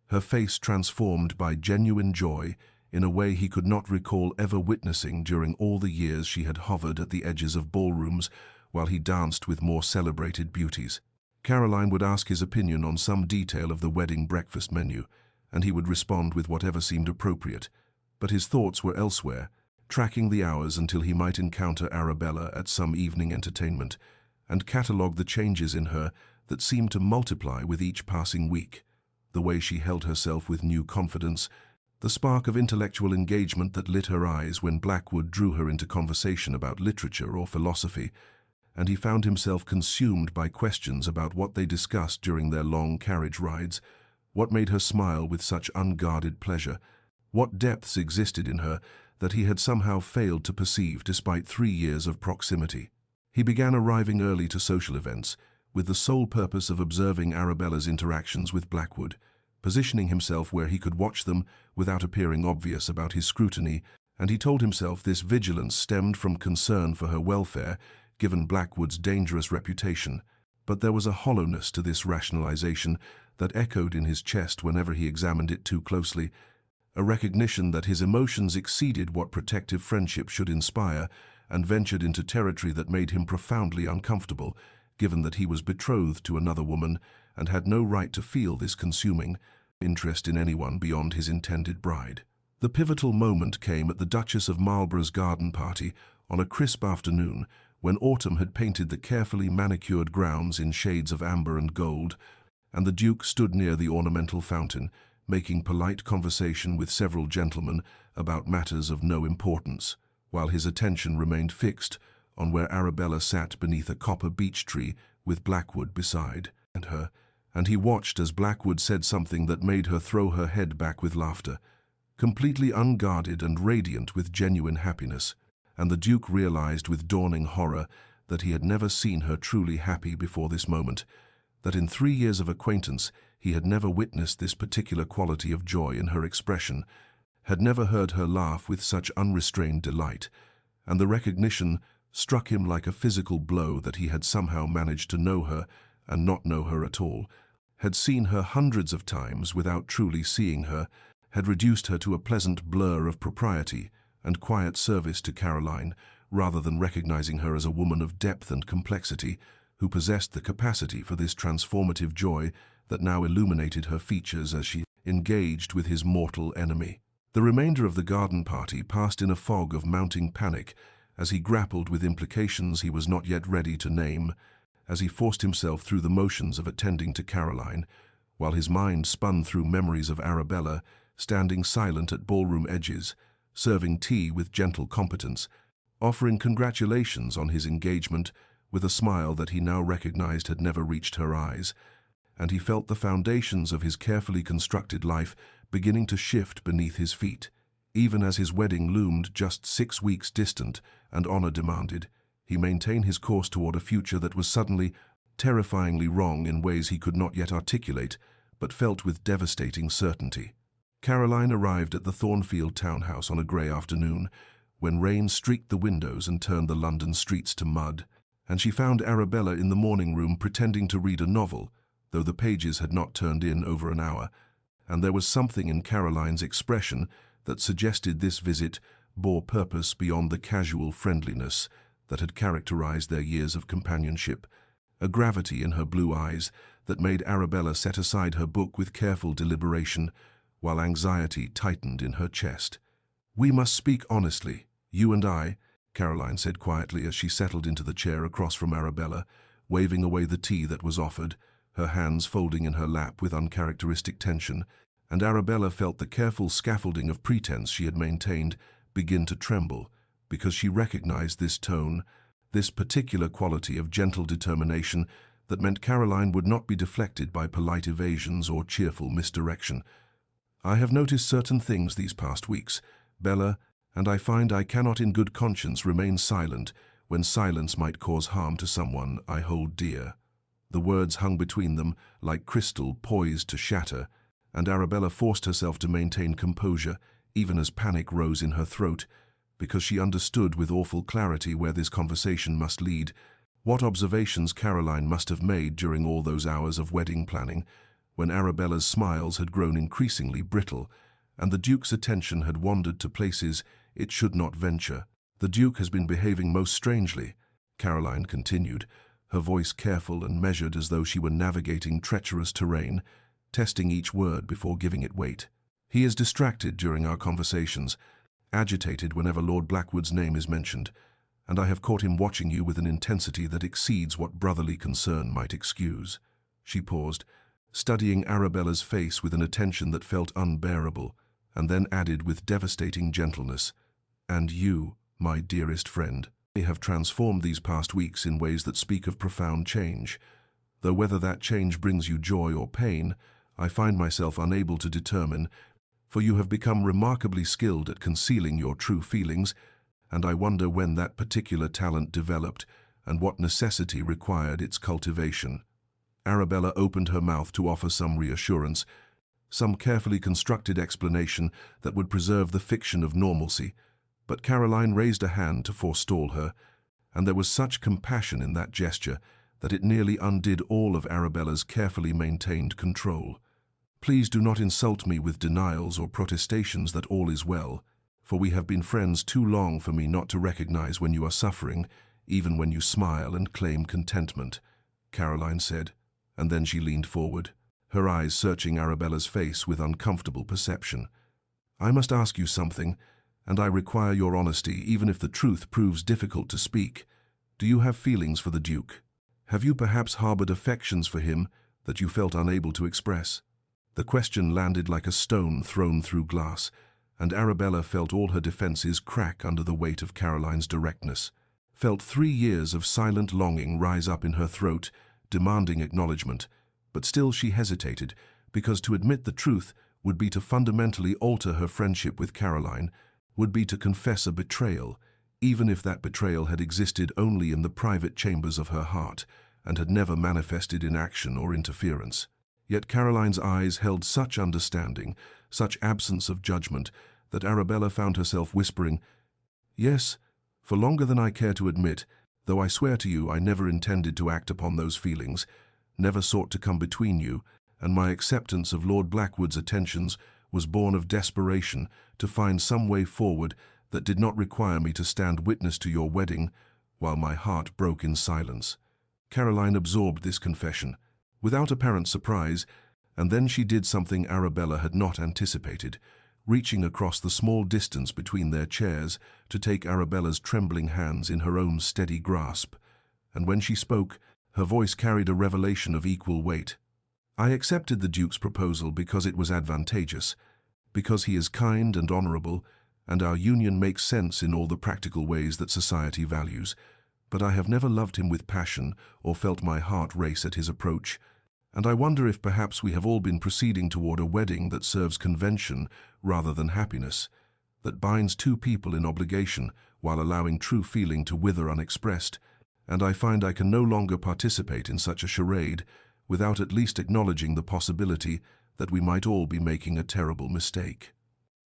A: her face transformed by genuine joy in a way he could not recall ever witnessing during all the years she had hovered at the edges of ballrooms while he danced with more celebrated beauties. Caroline would ask his opinion on some detail of the wedding breakfast menu, and he would respond with whatever seemed appropriate, but his thoughts were elsewhere, tracking the hours until he might encounter Arabella at some evening entertainment, and catalogue the changes in her that seemed to multiply with each passing week. The way she held herself with new confidence, the spark of intellectual engagement that lit her eyes when Blackwood drew her into conversation about literature or philosophy, and he found himself consumed by questions about what they discussed during their long carriage rides, what made her smile with such unguarded pleasure, what depths existed in her that he had somehow failed to perceive despite 3 years of proximity. He began arriving early to social events, with the sole purpose of observing Arabella's interactions with Blackwood, positioning himself where he could watch them without appearing obvious about his scrutiny, and he told himself this vigilance stemmed from concern for her welfare, given Blackwood's dangerous reputation. But there was a hollowness to this rationalization that echoed in his chest whenever he examined it too closely, a recognition that his emotions exceeded what protective friendship should inspire and ventured into territory that made him profoundly uncomfortable, given that he was betrothed to another woman and had no right to feel this consuming interest in anyone beyond his intended bride. The pivotal moment came at the Duchess of Marlborough's garden party on a crisp afternoon when autumn had painted the carefully manicured grounds in shades of amber and gold, and the Duke stood near the ornamental fountain, making polite conversation with several gentlemen about matters of no importance, while his attention remained fixed on where Arabella sat beneath a copper beech tree with Blackwood beside her, and he watched as Blackwood said something that made her throw her head back with laughter, completely unguarded and radiant with genuine happiness, and the Duke realized with dawning horror that he had never seen her truly happy before this moment, that in 3 years of acquaintance he had never witnessed this particular quality of joy in her expression, had never heard her laugh with such unrestrained delight, and the recognition struck him like a physical blow that he had somehow managed to know her and not know her at all, had seen her hundreds of times without truly seeing her, had reduced her to a pleasant blur of propriety and quiet service to Caroline, rather than recognizing her as a woman of depth and complexity who possessed the capacity for this transformative joy that now illuminated her features as she engaged with his mortal enemy. The remainder of the garden party passed in a fog of mounting panic as he grappled with implications he was not yet ready to name, as he forced himself through the motions of attending to Caroline, while his mind spun through memories of Arabella standing silent at ballroom edges, serving tea with gentle competence, offering congratulations on his engagement with a smile that he now recognized had never reached her eyes, and he felt the foundations of his carefully constructed life beginning to shift beneath his feet. Even as his wedding loomed just 6 weeks distant and honor demanded, he maintained his course toward a future that was suddenly, terrifyingly wrong in ways he could not yet articulate, but felt with devastating certainty. Caroline arrived at the Thornfield townhouse on a grey afternoon, when rain streaked the windows and turned the London streets to mud, and she found Arabella in the morning room pretending to read a novel, though the pages had not turned in over an hour, and there was something in Caroline's expression that suggested this visit bore purpose beyond the casual friendliness that had characterized their years of companionship, a gravity in her blue eyes that made Arabella set aside her book with careful deliberation, while anxiety tightened in her chest. "We must speak honestly, you and I," Caroline said quietly as she settled into the chair across from Arabella, waving away the tea that was offered, her hands folding in her lap with uncharacteristic tension, and Arabella felt the careful scaffolding of pretense she had maintained begin to tremble, because she recognized this tone, this particular quality of gentle determination that meant Caroline would not be deflected by polite evasions or cheerful misdirection. "I have noticed certain things these past weeks, Bella, and I find I cannot in good conscience remain silent when silence might cause harm to someone I hold dear." The words hung between them like crystal poised to shatter, and Arabella forced herself to maintain composure even as panic rose in her throat, because she understood with awful clarity where this conversation must lead. What observations Caroline must have made during all those hours of wedding planning, when Arabella's smiles had grown increasingly brittle, and the Duke's attention had wandered to places it should not venture. "The Duke has been behaving most strangely," Caroline continued, her voice careful and measured as though she were navigating treacherous terrain, testing each word before giving it weight. "He is distracted during our conversations, agitated whenever Lord Blackwood's name is mentioned, and I have caught him watching you with an intensity that exceeds what brotherly concern might excuse." She paused, studying Arabella's face with an attention that felt unbearable, and then added with devastating gentleness, "And you, my dearest friend, have transformed these past weeks in ways that speak of profound change. Though whether that change brings you joy or pain, I find myself unable to determine, for you have become remarkably skilled at concealing your true feelings, and I wonder when that particular talent developed and what necessity required its cultivation." Arabella opened her mouth to offer some reassurance, some carefully constructed explanation that would preserve the fiction of normalcy, but Caroline raised a hand to forestall her, and there was such compassion in that gesture that it nearly undid all of Arabella's carefully maintained control. "Please do not insult me with denials or protestations that all is well, for we have been friends too long for me not to recognize when you are suffering, even when you smile and claim contentment," Caroline said, and then she leaned forward, her eyes searching Arabella's face with uncomfortable perception. "I must ask you something, and I require your honesty, even if the truth proves difficult to speak. Do you have feelings for the Duke? Have you perhaps harbored affections for him that you felt unable to express?" The question landed like a stone thrown through glass, and Arabella felt all her defenses crack under the weight of Caroline's directness, felt 3 years of silent longing rise up in her throat, demanding acknowledgement, but still she hesitated, because to admit the truth would be to fundamentally alter her friendship with Caroline, would be to confess a betrayal, even if that betrayal had existed only in the private chambers of her heart and had never manifested in action or interference. Yet Caroline's eyes held such understanding, such absence of judgment, that Arabella found herself whispering, "Yes, for longer than I care to admit, though I swear to you I never intended to act upon those feelings, never sought to come between you, and my acceptance of Lord Blackwood's attentions was born of desperation to find some way forward that did not require me to stand witness to your wedding while my heart broke in silence." Caroline absorbed this confession, without apparent surprise, and then she did something Arabella had not anticipated, reaching across the small distance between their chairs to take Arabella's trembling hands in her own steady grasp, and when she spoke, her voice carried a revelation of equal weight. "I accepted the Duke's proposal because it was advantageous, because he is kind and honorable, and our union makes sense in all the practical ways that society values, but I have never loved him with passion or felt my heart race at his approach, and I wonder if perhaps we have all been proceeding toward a wedding that serves convention rather than happiness, that binds two people in obligation while allowing true feeling to wither unexpressed, and I find I can no longer participate in such a charade without at least acknowledging the possibility that we might all be making a terrible mistake."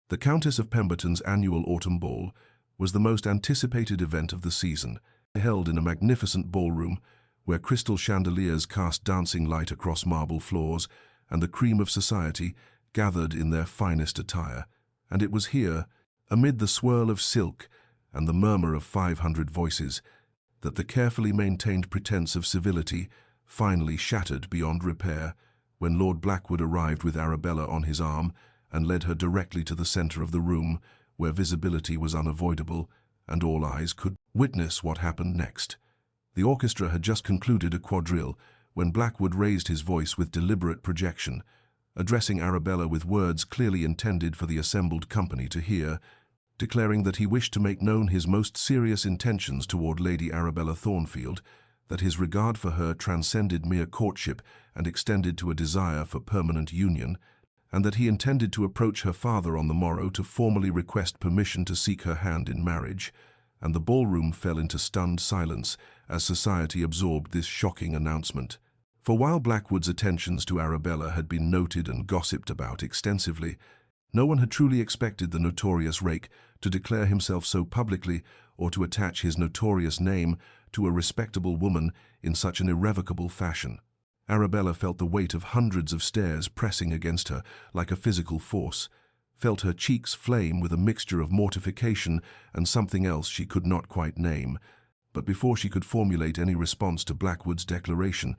A: The Countess of Pemberton's annual autumn ball was the most anticipated event of the season, held in a magnificent ballroom where crystal chandeliers cast dancing light across marble floors, and the cream of society gathered in their finest attire. And it was here, amid the swirl of silk and the murmur of 500 voices, that the carefully maintained pretense of civility finally shattered beyond repair, when Lord Blackwood arrived with Arabella on his arm and led her directly to the center of the room, where visibility was unavoidable and all eyes could witness what happened next. The orchestra had just concluded a quadrille when Blackwood raised his voice with deliberate projection, addressing Arabella with words clearly intended for the assembled company to hear, declaring that he wished to make known his most serious intentions toward Lady Arabella Thornfield, that his regard for her transcended mere courtship and extended to a desire for permanent union, and that he intended to approach her father on the morrow to formally request permission to seek her hand in marriage, and the ballroom fell into stunned silence as society absorbed this shocking announcement. For while Blackwood's attentions to Arabella had been noted and gossiped about extensively, no one had truly expected the notorious rake to declare himself so publicly or to attach his notorious name to a respectable woman in such an irrevocable fashion. Arabella felt the weight of hundreds of stares pressing against her like a physical force, felt her cheeks flame with a mixture of mortification and something else she could not quite name. But before she could formulate any response to Blackwood's declaration,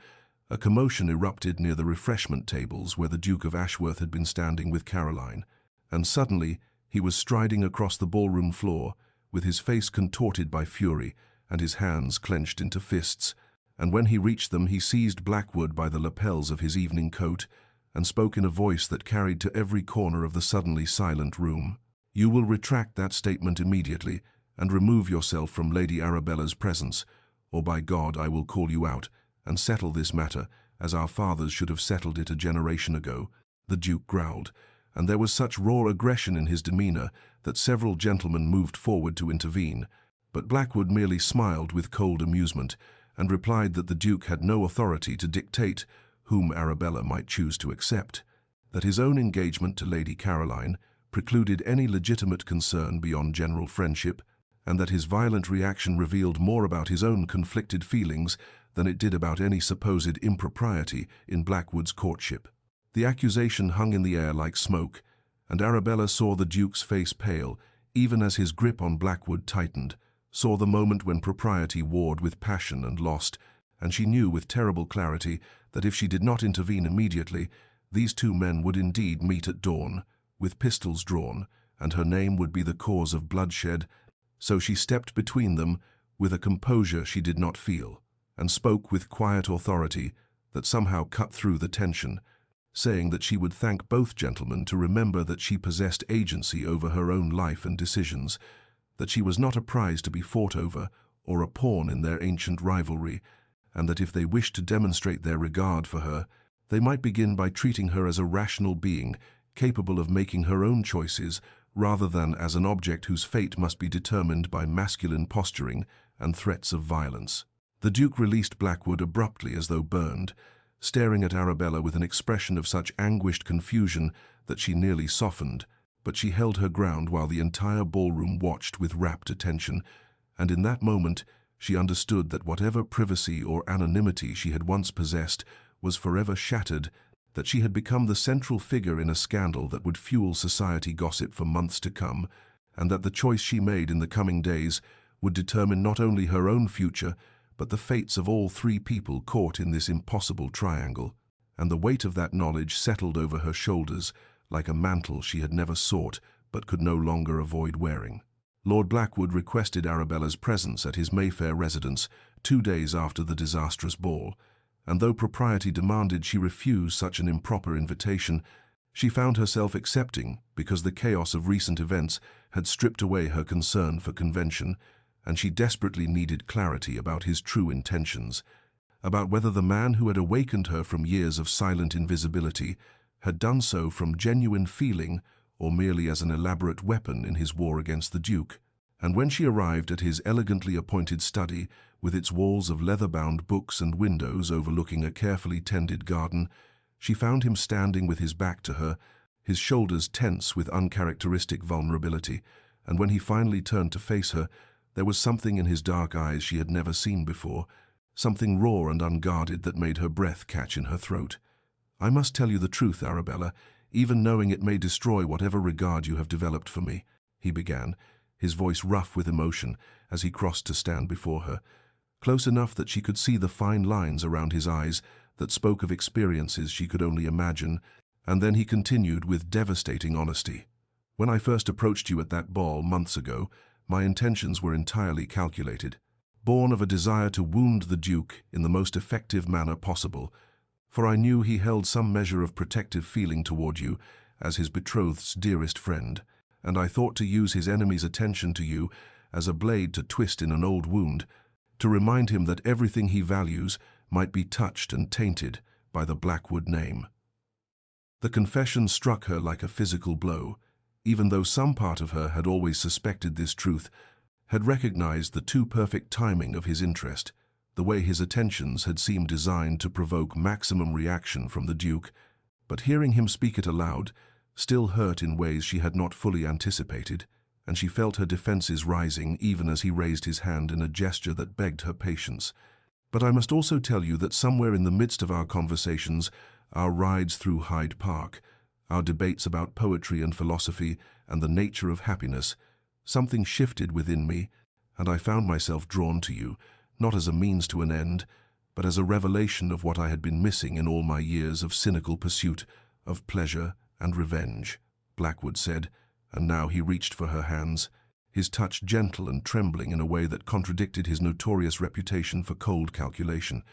A: a commotion erupted near the refreshment tables where the Duke of Ashworth had been standing with Caroline, and suddenly he was striding across the ballroom floor, with his face contorted by fury and his hands clenched into fists, and when he reached them he seized Blackwood by the lapels of his evening coat and spoke in a voice that carried to every corner of the suddenly silent room. "You will retract that statement immediately and remove yourself from Lady Arabella's presence, or by God I will call you out and settle this matter as our fathers should have settled it a generation ago," the Duke growled, and there was such raw aggression in his demeanor that several gentlemen moved forward to intervene, but Blackwood merely smiled with cold amusement and replied that the Duke had no authority to dictate whom Arabella might choose to accept, that his own engagement to Lady Caroline precluded any legitimate concern beyond general friendship, and that his violent reaction revealed more about his own conflicted feelings than it did about any supposed impropriety in Blackwood's courtship. The accusation hung in the air like smoke, and Arabella saw the Duke's face pale, even as his grip on Blackwood tightened, saw the moment when propriety warred with passion and lost, and she knew with terrible clarity that if she did not intervene immediately, these two men would indeed meet at dawn, with pistols drawn, and her name would be the cause of bloodshed. So she stepped between them with a composure she did not feel, and spoke with quiet authority that somehow cut through the tension, saying that she would thank both gentlemen to remember that she possessed agency over her own life and decisions, that she was not a prize to be fought over or a pawn in their ancient rivalry, and that if they wished to demonstrate their regard for her, they might begin by treating her as a rational being capable of making her own choices rather than as an object whose fate must be determined by masculine posturing and threats of violence. The Duke released Blackwood abruptly as though burned, staring at Arabella with an expression of such anguished confusion that she nearly softened, but she held her ground while the entire ballroom watched with rapt attention, and in that moment she understood that whatever privacy or anonymity she had once possessed was forever shattered, that she had become the central figure in a scandal that would fuel society gossip for months to come, and that the choice she made in the coming days would determine not only her own future, but the fates of all three people caught in this impossible triangle, and the weight of that knowledge settled over her shoulders like a mantle she had never sought but could no longer avoid wearing. Lord Blackwood requested Arabella's presence at his Mayfair residence 2 days after the disastrous ball, and though propriety demanded she refuse such an improper invitation, she found herself accepting because the chaos of recent events had stripped away her concern for convention, and she desperately needed clarity about his true intentions, about whether the man who had awakened her from years of silent invisibility had done so from genuine feeling or merely as an elaborate weapon in his war against the Duke. And when she arrived at his elegantly appointed study, with its walls of leather-bound books and windows overlooking a carefully tended garden, she found him standing with his back to her, his shoulders tense with uncharacteristic vulnerability, and when he finally turned to face her, there was something in his dark eyes she had never seen before, something raw and unguarded that made her breath catch in her throat. "I must tell you the truth, Arabella, even knowing it may destroy whatever regard you have developed for me," he began, his voice rough with emotion as he crossed to stand before her, close enough that she could see the fine lines around his eyes that spoke of experiences she could only imagine, and then he continued with devastating honesty. "When I first approached you at that ball months ago, my intentions were entirely calculated, born of a desire to wound the Duke in the most effective manner possible, for I knew he held some measure of protective feeling toward you as his betrothed's dearest friend, and I thought to use his enemy's attention to you as a blade to twist in an old wound, to remind him that everything he values might be touched and tainted by the Blackwood name." The confession struck her like a physical blow, even though some part of her had always suspected this truth, had recognized the too perfect timing of his interest, the way his attentions had seemed designed to provoke maximum reaction from the Duke, but hearing him speak it aloud still hurt in ways she had not fully anticipated, and she felt her defenses rising even as he raised his hand in a gesture that begged her patience. But I must also tell you that somewhere in the midst of our conversations, our rides through Hyde Park, our debates about poetry and philosophy and the nature of happiness, something shifted within me, and I found myself drawn to you, not as a means to an end, but as a revelation of what I had been missing in all my years of cynical pursuit, of pleasure and revenge, Blackwood said, and now he reached for her hands, his touch gentle and trembling in a way that contradicted his notorious reputation for cold calculation.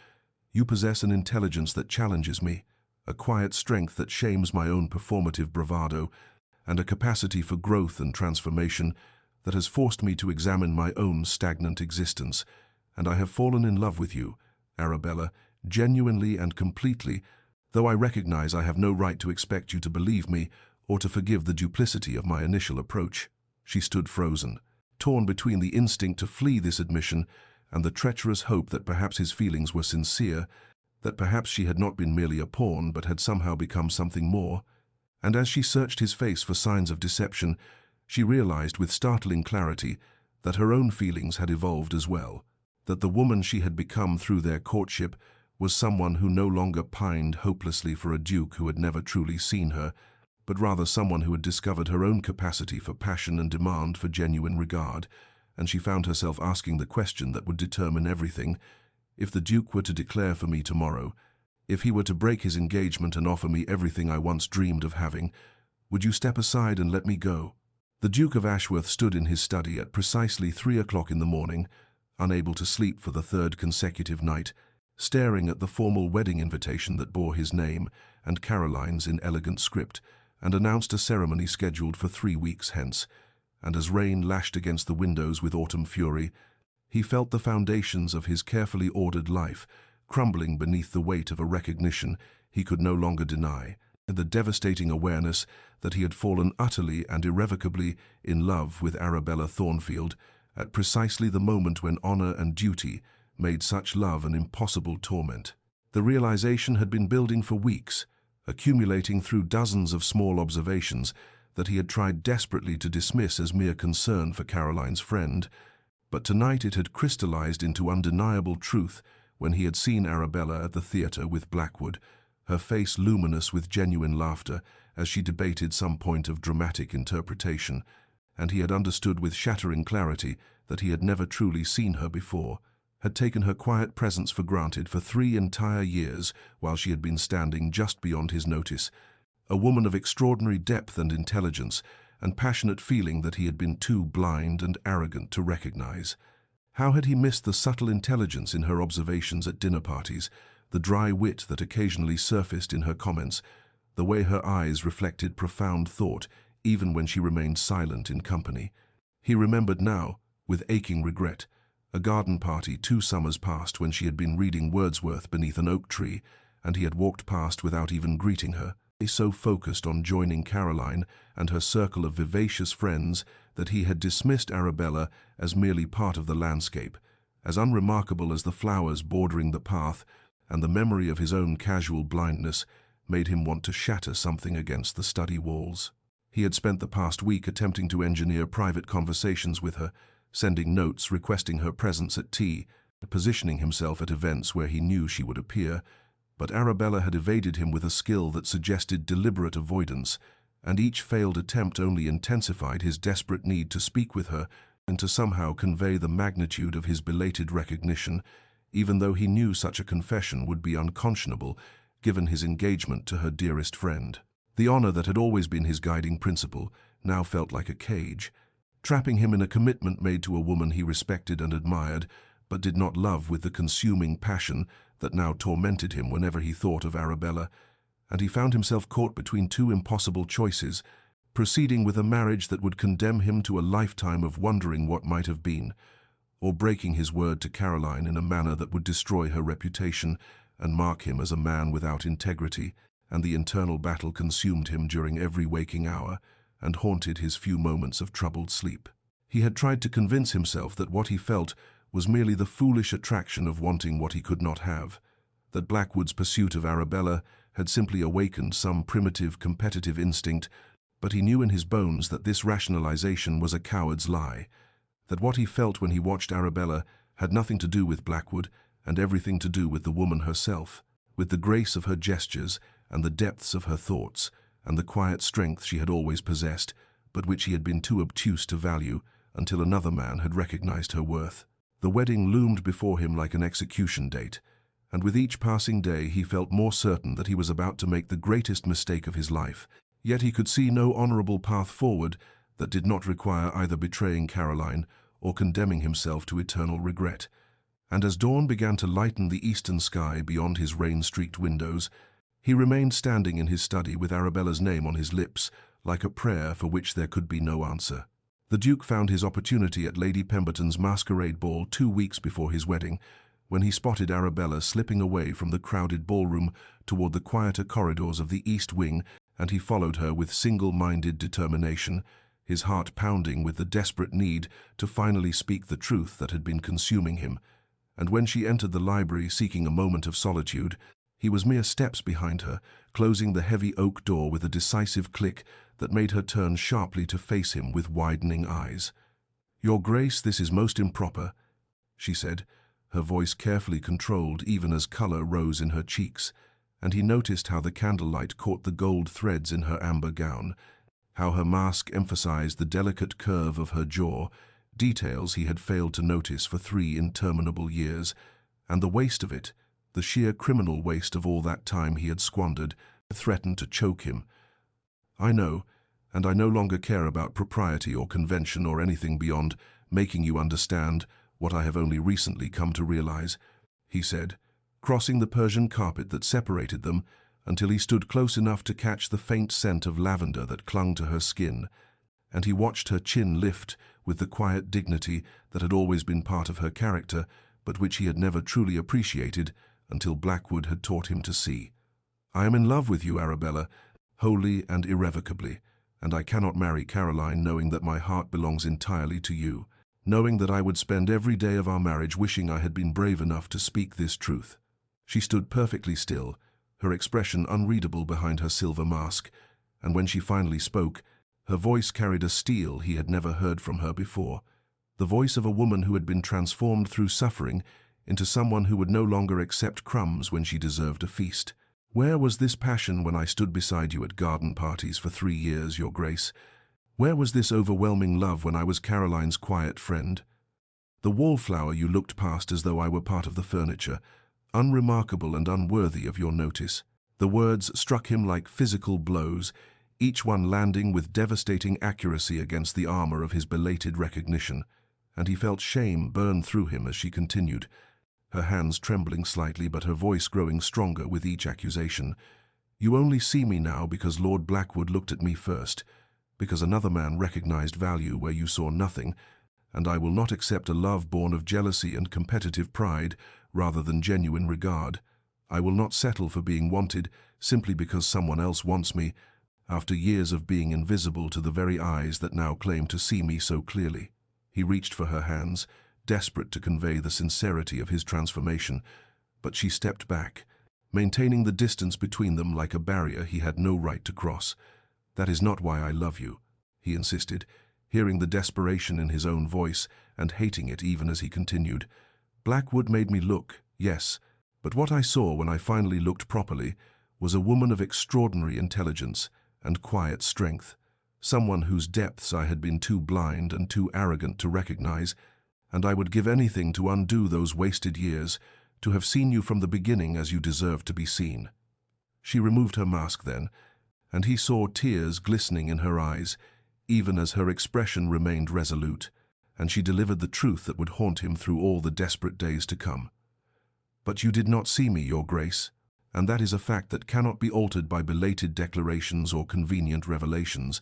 A: You possess an intelligence that challenges me, a quiet strength that shames my own performative bravado, and a capacity for growth and transformation that has forced me to examine my own stagnant existence, and I have fallen in love with you, Arabella, genuinely and completely, though I recognize I have no right to expect you to believe me or to forgive the duplicity of my initial approach. She stood frozen, torn between the instinct to flee this admission and the treacherous hope that perhaps his feelings were sincere, that perhaps she had not been merely a pawn but had somehow become something more. And as she searched his face for signs of deception, she realized with startling clarity that her own feelings had evolved as well, that the woman she had become through their courtship was someone who no longer pined hopelessly for a duke who had never truly seen her, but rather someone who had discovered her own capacity for passion and demand for genuine regard, and she found herself asking the question that would determine everything. If the Duke were to declare for me tomorrow, if he were to break his engagement and offer me everything I once dreamed of having, would you step aside and let me go? The Duke of Ashworth stood in his study at precisely 3 o'clock in the morning, unable to sleep for the third consecutive night, staring at the formal wedding invitation that bore his name and Caroline's in elegant script, and announced a ceremony scheduled for 3 weeks hence. And as rain lashed against the windows with autumn fury, he felt the foundations of his carefully ordered life crumbling beneath the weight of a recognition he could no longer deny, and the devastating awareness that he had fallen utterly and irrevocably in love with Arabella Thornfield at precisely the moment when honor and duty made such love an impossible torment. The realization had been building for weeks, accumulating through dozens of small observations that he had tried desperately to dismiss as mere concern for Caroline's friend, but tonight it had crystallized into undeniable truth when he had seen Arabella at the theater with Blackwood, her face luminous with genuine laughter as she debated some point of dramatic interpretation, and he had understood with shattering clarity that he had never truly seen her before, had taken her quiet presence for granted for 3 entire years while she had been standing just beyond his notice, a woman of extraordinary depth and intelligence and passionate feeling that he had been too blind and arrogant to recognize. How had he missed the subtle intelligence in her observations at dinner parties, the dry wit that occasionally surfaced in her comments, the way her eyes reflected profound thought even when she remained silent in company? He remembered now, with aching regret, a garden party 2 summers past when she had been reading Wordsworth beneath an oak tree, and he had walked past without even greeting her, so focused on joining Caroline and her circle of vivacious friends that he had dismissed Arabella as merely part of the landscape, as unremarkable as the flowers bordering the path, and the memory of his own casual blindness made him want to shatter something against the study walls. He had spent the past week attempting to engineer private conversations with her, sending notes requesting her presence at tea, positioning himself at events where he knew she would appear, but Arabella had evaded him with a skill that suggested deliberate avoidance, and each failed attempt only intensified his desperate need to speak with her and to somehow convey the magnitude of his belated recognition, even though he knew such a confession would be unconscionable given his engagement to her dearest friend. The honor that had always been his guiding principle now felt like a cage, trapping him in a commitment made to a woman he respected and admired, but did not love with the consuming passion that now tormented him whenever he thought of Arabella, and he found himself caught between 2 impossible choices, proceeding with a marriage that would condemn him to a lifetime of wondering what might have been, or breaking his word to Caroline in a manner that would destroy her reputation and mark him as a man without integrity, and the internal battle consumed him during every waking hour and haunted his few moments of troubled sleep. He had tried to convince himself that what he felt was merely the foolish attraction of wanting what he could not have, that Blackwood's pursuit of Arabella had simply awakened some primitive competitive instinct, but he knew in his bones that this rationalization was a coward's lie, that what he felt when he watched Arabella had nothing to do with Blackwood and everything to do with the woman herself, with the grace of her gestures and the depths of her thoughts and the quiet strength she had always possessed, but which he had been too obtuse to value until another man had recognized her worth. The wedding loomed before him like an execution date, and with each passing day he felt more certain that he was about to make the greatest mistake of his life. Yet he could see no honorable path forward that did not require either betraying Caroline or condemning himself to eternal regret. And as dawn began to lighten the eastern sky beyond his rain-streaked windows, he remained standing in his study with Arabella's name on his lips, like a prayer for which there could be no answer. The Duke found his opportunity at Lady Pemberton's masquerade ball 2 weeks before his wedding, when he spotted Arabella slipping away from the crowded ballroom toward the quieter corridors of the East Wing, and he followed her with single-minded determination, his heart pounding with the desperate need to finally speak the truth that had been consuming him. And when she entered the library seeking a moment of solitude, he was mere steps behind her, closing the heavy oak door with a decisive click that made her turn sharply to face him with widening eyes. "Your Grace, this is most improper," she said, her voice carefully controlled even as color rose in her cheeks, and he noticed how the candlelight caught the gold threads in her amber gown, how her mask emphasized the delicate curve of her jaw, details he had failed to notice for 3 interminable years, and the waste of it, the sheer criminal waste of all that time he had squandered, threatened to choke him. "I know, and I no longer care about propriety or convention or anything beyond making you understand what I have only recently come to realize," he said, crossing the Persian carpet that separated them until he stood close enough to catch the faint scent of lavender that clung to her skin, and he watched her chin lift with the quiet dignity that had always been part of her character, but which he had never truly appreciated until Blackwood had taught him to see. "I am in love with you, Arabella, wholly and irrevocably, and I cannot marry Caroline knowing that my heart belongs entirely to you, knowing that I would spend every day of our marriage wishing I had been brave enough to speak this truth." She stood perfectly still, her expression unreadable behind her silver mask, and when she finally spoke, her voice carried a steel he had never heard from her before, the voice of a woman who had been transformed through suffering into someone who would no longer accept crumbs when she deserved a feast. "Where was this passion when I stood beside you at garden parties for 3 years, Your Grace? Where was this overwhelming love when I was Caroline's quiet friend? The wallflower you looked past as though I were part of the furniture, unremarkable and unworthy of your notice." The words struck him like physical blows, each one landing with devastating accuracy against the armor of his belated recognition, and he felt shame burn through him as she continued, her hands trembling slightly but her voice growing stronger with each accusation. "You only see me now because Lord Blackwood looked at me first, because another man recognized value where you saw nothing, and I will not accept a love born of jealousy and competitive pride rather than genuine regard. I will not settle for being wanted simply because someone else wants me, after years of being invisible to the very eyes that now claim to see me so clearly." He reached for her hands, desperate to convey the sincerity of his transformation, but she stepped back, maintaining the distance between them like a barrier he had no right to cross. "That is not why I love you," he insisted, hearing the desperation in his own voice and hating it even as he continued. "Blackwood made me look, yes, but what I saw when I finally looked properly was a woman of extraordinary intelligence and quiet strength, someone whose depths I had been too blind and too arrogant to recognize, and I would give anything to undo those wasted years, to have seen you from the beginning as you deserved to be seen." She removed her mask then, and he saw tears glistening in her eyes, even as her expression remained resolute, and she delivered the truth that would haunt him through all the desperate days to come. "But you did not see me, Your Grace, and that is a fact that cannot be altered by belated declarations or convenient revelations,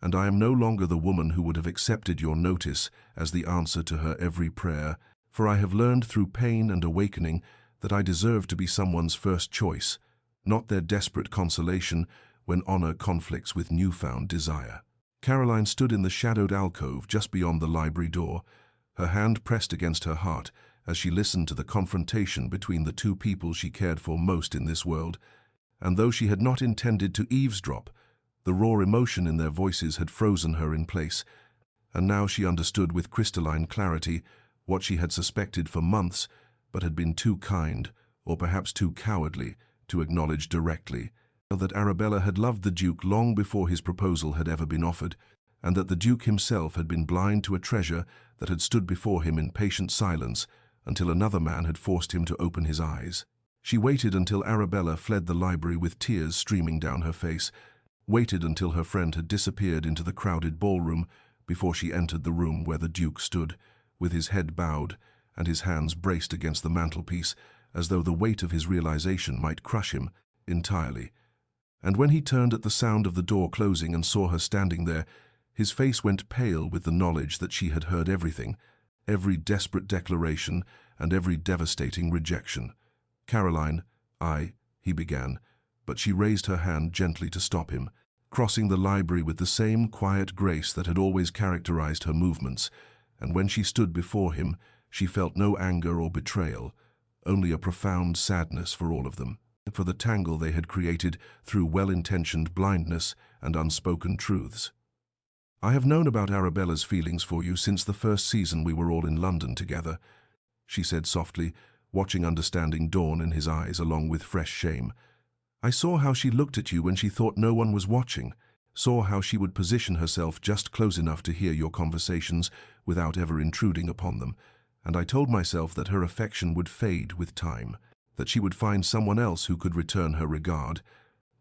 A: and I am no longer the woman who would have accepted your notice as the answer to her every prayer, for I have learned through pain and awakening that I deserve to be someone's first choice, not their desperate consolation when honor conflicts with newfound desire." Caroline stood in the shadowed alcove just beyond the library door, her hand pressed against her heart as she listened to the confrontation between the two people she cared for most in this world. And though she had not intended to eavesdrop, the raw emotion in their voices had frozen her in place, and now she understood with crystalline clarity what she had suspected for months but had been too kind, or perhaps too cowardly, to acknowledge directly. That Arabella had loved the Duke long before his proposal had ever been offered, and that the Duke himself had been blind to a treasure that had stood before him in patient silence until another man had forced him to open his eyes. She waited until Arabella fled the library with tears streaming down her face, waited until her friend had disappeared into the crowded ballroom before she entered the room where the Duke stood, with his head bowed and his hands braced against the mantelpiece, as though the weight of his realization might crush him entirely. And when he turned at the sound of the door closing and saw her standing there, his face went pale with the knowledge that she had heard everything, every desperate declaration and every devastating rejection. "Caroline, he began, but she raised her hand gently to stop him, crossing the library with the same quiet grace that had always characterized her movements, and when she stood before him, she felt no anger or betrayal, only a profound sadness for all of them, for the tangle they had created through well-intentioned blindness and unspoken truths. "I have known about Arabella's feelings for you since the first season we were all in London together," she said softly, watching understanding dawn in his eyes along with fresh shame. "I saw how she looked at you when she thought no one was watching, saw how she would position herself just close enough to hear your conversations without ever intruding upon them, and I told myself that her affection would fade with time, that she would find someone else who could return her regard.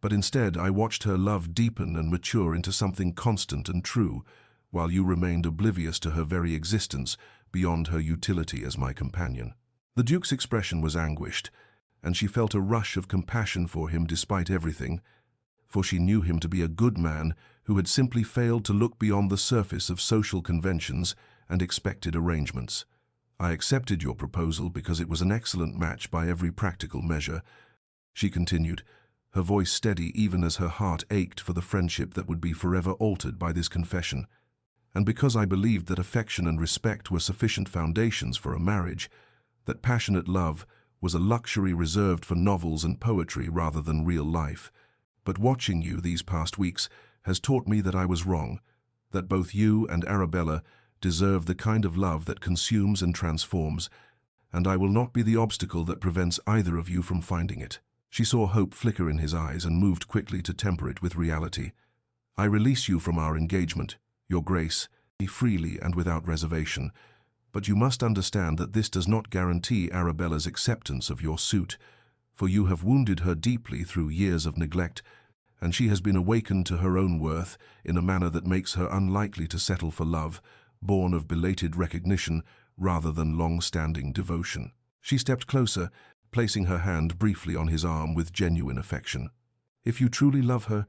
A: But instead I watched her love deepen and mature into something constant and true, while you remained oblivious to her very existence, beyond her utility as my companion." The Duke's expression was anguished, and she felt a rush of compassion for him despite everything, for she knew him to be a good man who had simply failed to look beyond the surface of social conventions and expected arrangements. "I accepted your proposal because it was an excellent match by every practical measure," she continued, her voice steady even as her heart ached for the friendship that would be forever altered by this confession. "And because I believed that affection and respect were sufficient foundations for a marriage, that passionate love was a luxury reserved for novels and poetry rather than real life. But watching you these past weeks has taught me that I was wrong, that both you and Arabella deserve the kind of love that consumes and transforms, and I will not be the obstacle that prevents either of you from finding it." She saw hope flicker in his eyes and moved quickly to temper it with reality. "I release you from our engagement, Your Grace, freely and without reservation, but you must understand that this does not guarantee Arabella's acceptance of your suit, for you have wounded her deeply through years of neglect, and she has been awakened to her own worth in a manner that makes her unlikely to settle for love, born of belated recognition rather than long-standing devotion." She stepped closer, placing her hand briefly on his arm with genuine affection. "If you truly love her,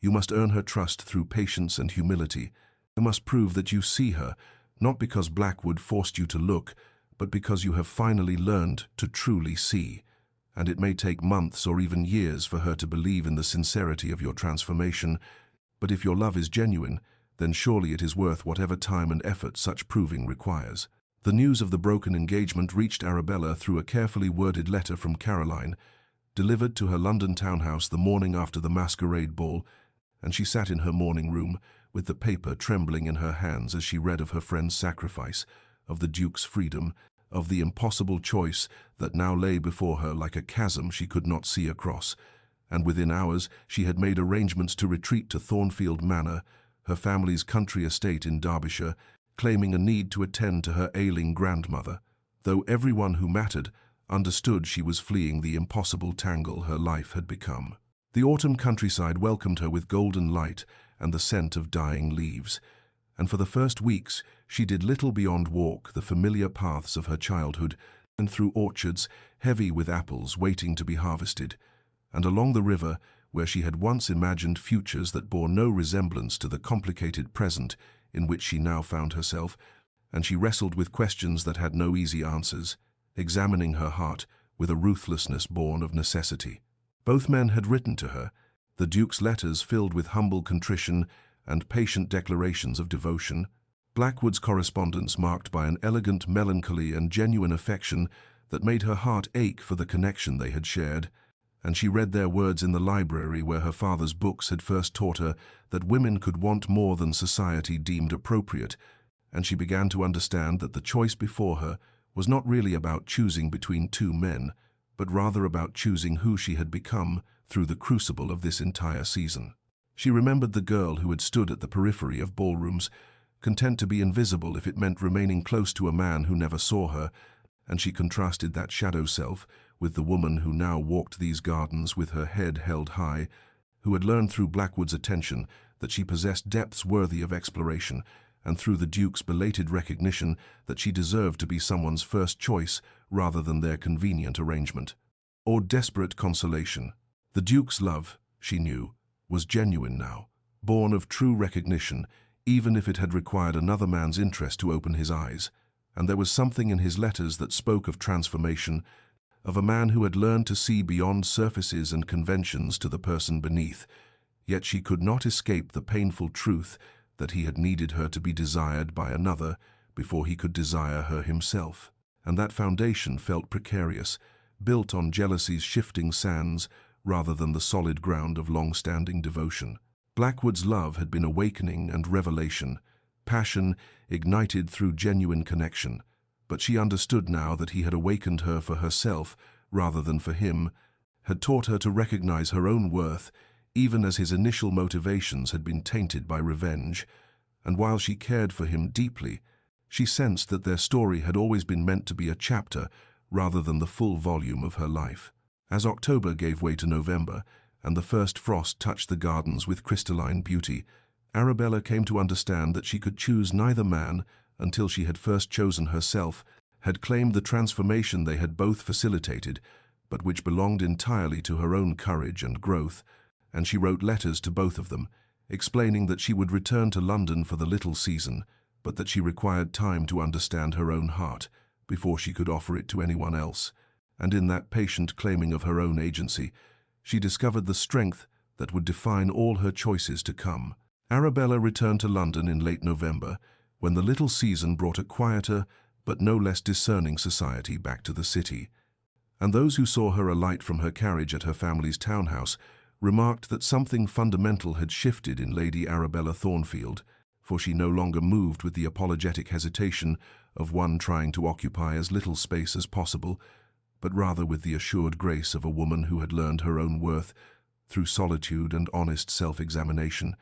A: you must earn her trust through patience and humility. You must prove that you see her, not because Blackwood forced you to look, but because you have finally learned to truly see. And it may take months or even years for her to believe in the sincerity of your transformation, but if your love is genuine, then surely it is worth whatever time and effort such proving requires." The news of the broken engagement reached Arabella through a carefully worded letter from Caroline, delivered to her London townhouse the morning after the masquerade ball, and she sat in her morning room, with the paper trembling in her hands as she read of her friend's sacrifice, of the Duke's freedom, of the impossible choice that now lay before her like a chasm she could not see across. And within hours she had made arrangements to retreat to Thornfield Manor, her family's country estate in Derbyshire, claiming a need to attend to her ailing grandmother, though everyone who mattered understood she was fleeing the impossible tangle her life had become. The autumn countryside welcomed her with golden light and the scent of dying leaves, and for the first weeks she did little beyond walk the familiar paths of her childhood and through orchards heavy with apples waiting to be harvested, and along the river where she had once imagined futures that bore no resemblance to the complicated present in which she now found herself, and she wrestled with questions that had no easy answers, examining her heart with a ruthlessness born of necessity. Both men had written to her, the Duke's letters filled with humble contrition and patient declarations of devotion. Blackwood's correspondence marked by an elegant melancholy and genuine affection that made her heart ache for the connection they had shared, and she read their words in the library where her father's books had first taught her that women could want more than society deemed appropriate, and she began to understand that the choice before her was not really about choosing between two men, but rather about choosing who she had become through the crucible of this entire season. She remembered the girl who had stood at the periphery of ballrooms, content to be invisible if it meant remaining close to a man who never saw her, and she contrasted that shadow self with the woman who now walked these gardens with her head held high, who had learned through Blackwood's attention that she possessed depths worthy of exploration, and through the Duke's belated recognition that she deserved to be someone's first choice rather than their convenient arrangement. Or desperate consolation. The Duke's love, she knew, was genuine now, born of true recognition, even if it had required another man's interest to open his eyes. And there was something in his letters that spoke of transformation, of a man who had learned to see beyond surfaces and conventions to the person beneath. Yet she could not escape the painful truth that he had needed her to be desired by another before he could desire her himself. And that foundation felt precarious, built on jealousy's shifting sands rather than the solid ground of long-standing devotion. Blackwood's love had been awakening and revelation, passion ignited through genuine connection, but she understood now that he had awakened her for herself rather than for him, had taught her to recognize her own worth, even as his initial motivations had been tainted by revenge. And while she cared for him deeply, she sensed that their story had always been meant to be a chapter rather than the full volume of her life. As October gave way to November, and the first frost touched the gardens with crystalline beauty, Arabella came to understand that she could choose neither man until she had first chosen herself, had claimed the transformation they had both facilitated, but which belonged entirely to her own courage and growth, and she wrote letters to both of them, explaining that she would return to London for the little season, but that she required time to understand her own heart before she could offer it to anyone else. And in that patient claiming of her own agency, she discovered the strength that would define all her choices to come. Arabella returned to London in late November, when the little season brought a quieter but no less discerning society back to the city. And those who saw her alight from her carriage at her family's townhouse remarked that something fundamental had shifted in Lady Arabella Thornfield, for she no longer moved with the apologetic hesitation of one trying to occupy as little space as possible, but rather with the assured grace of a woman who had learned her own worth through solitude and honest self-examination.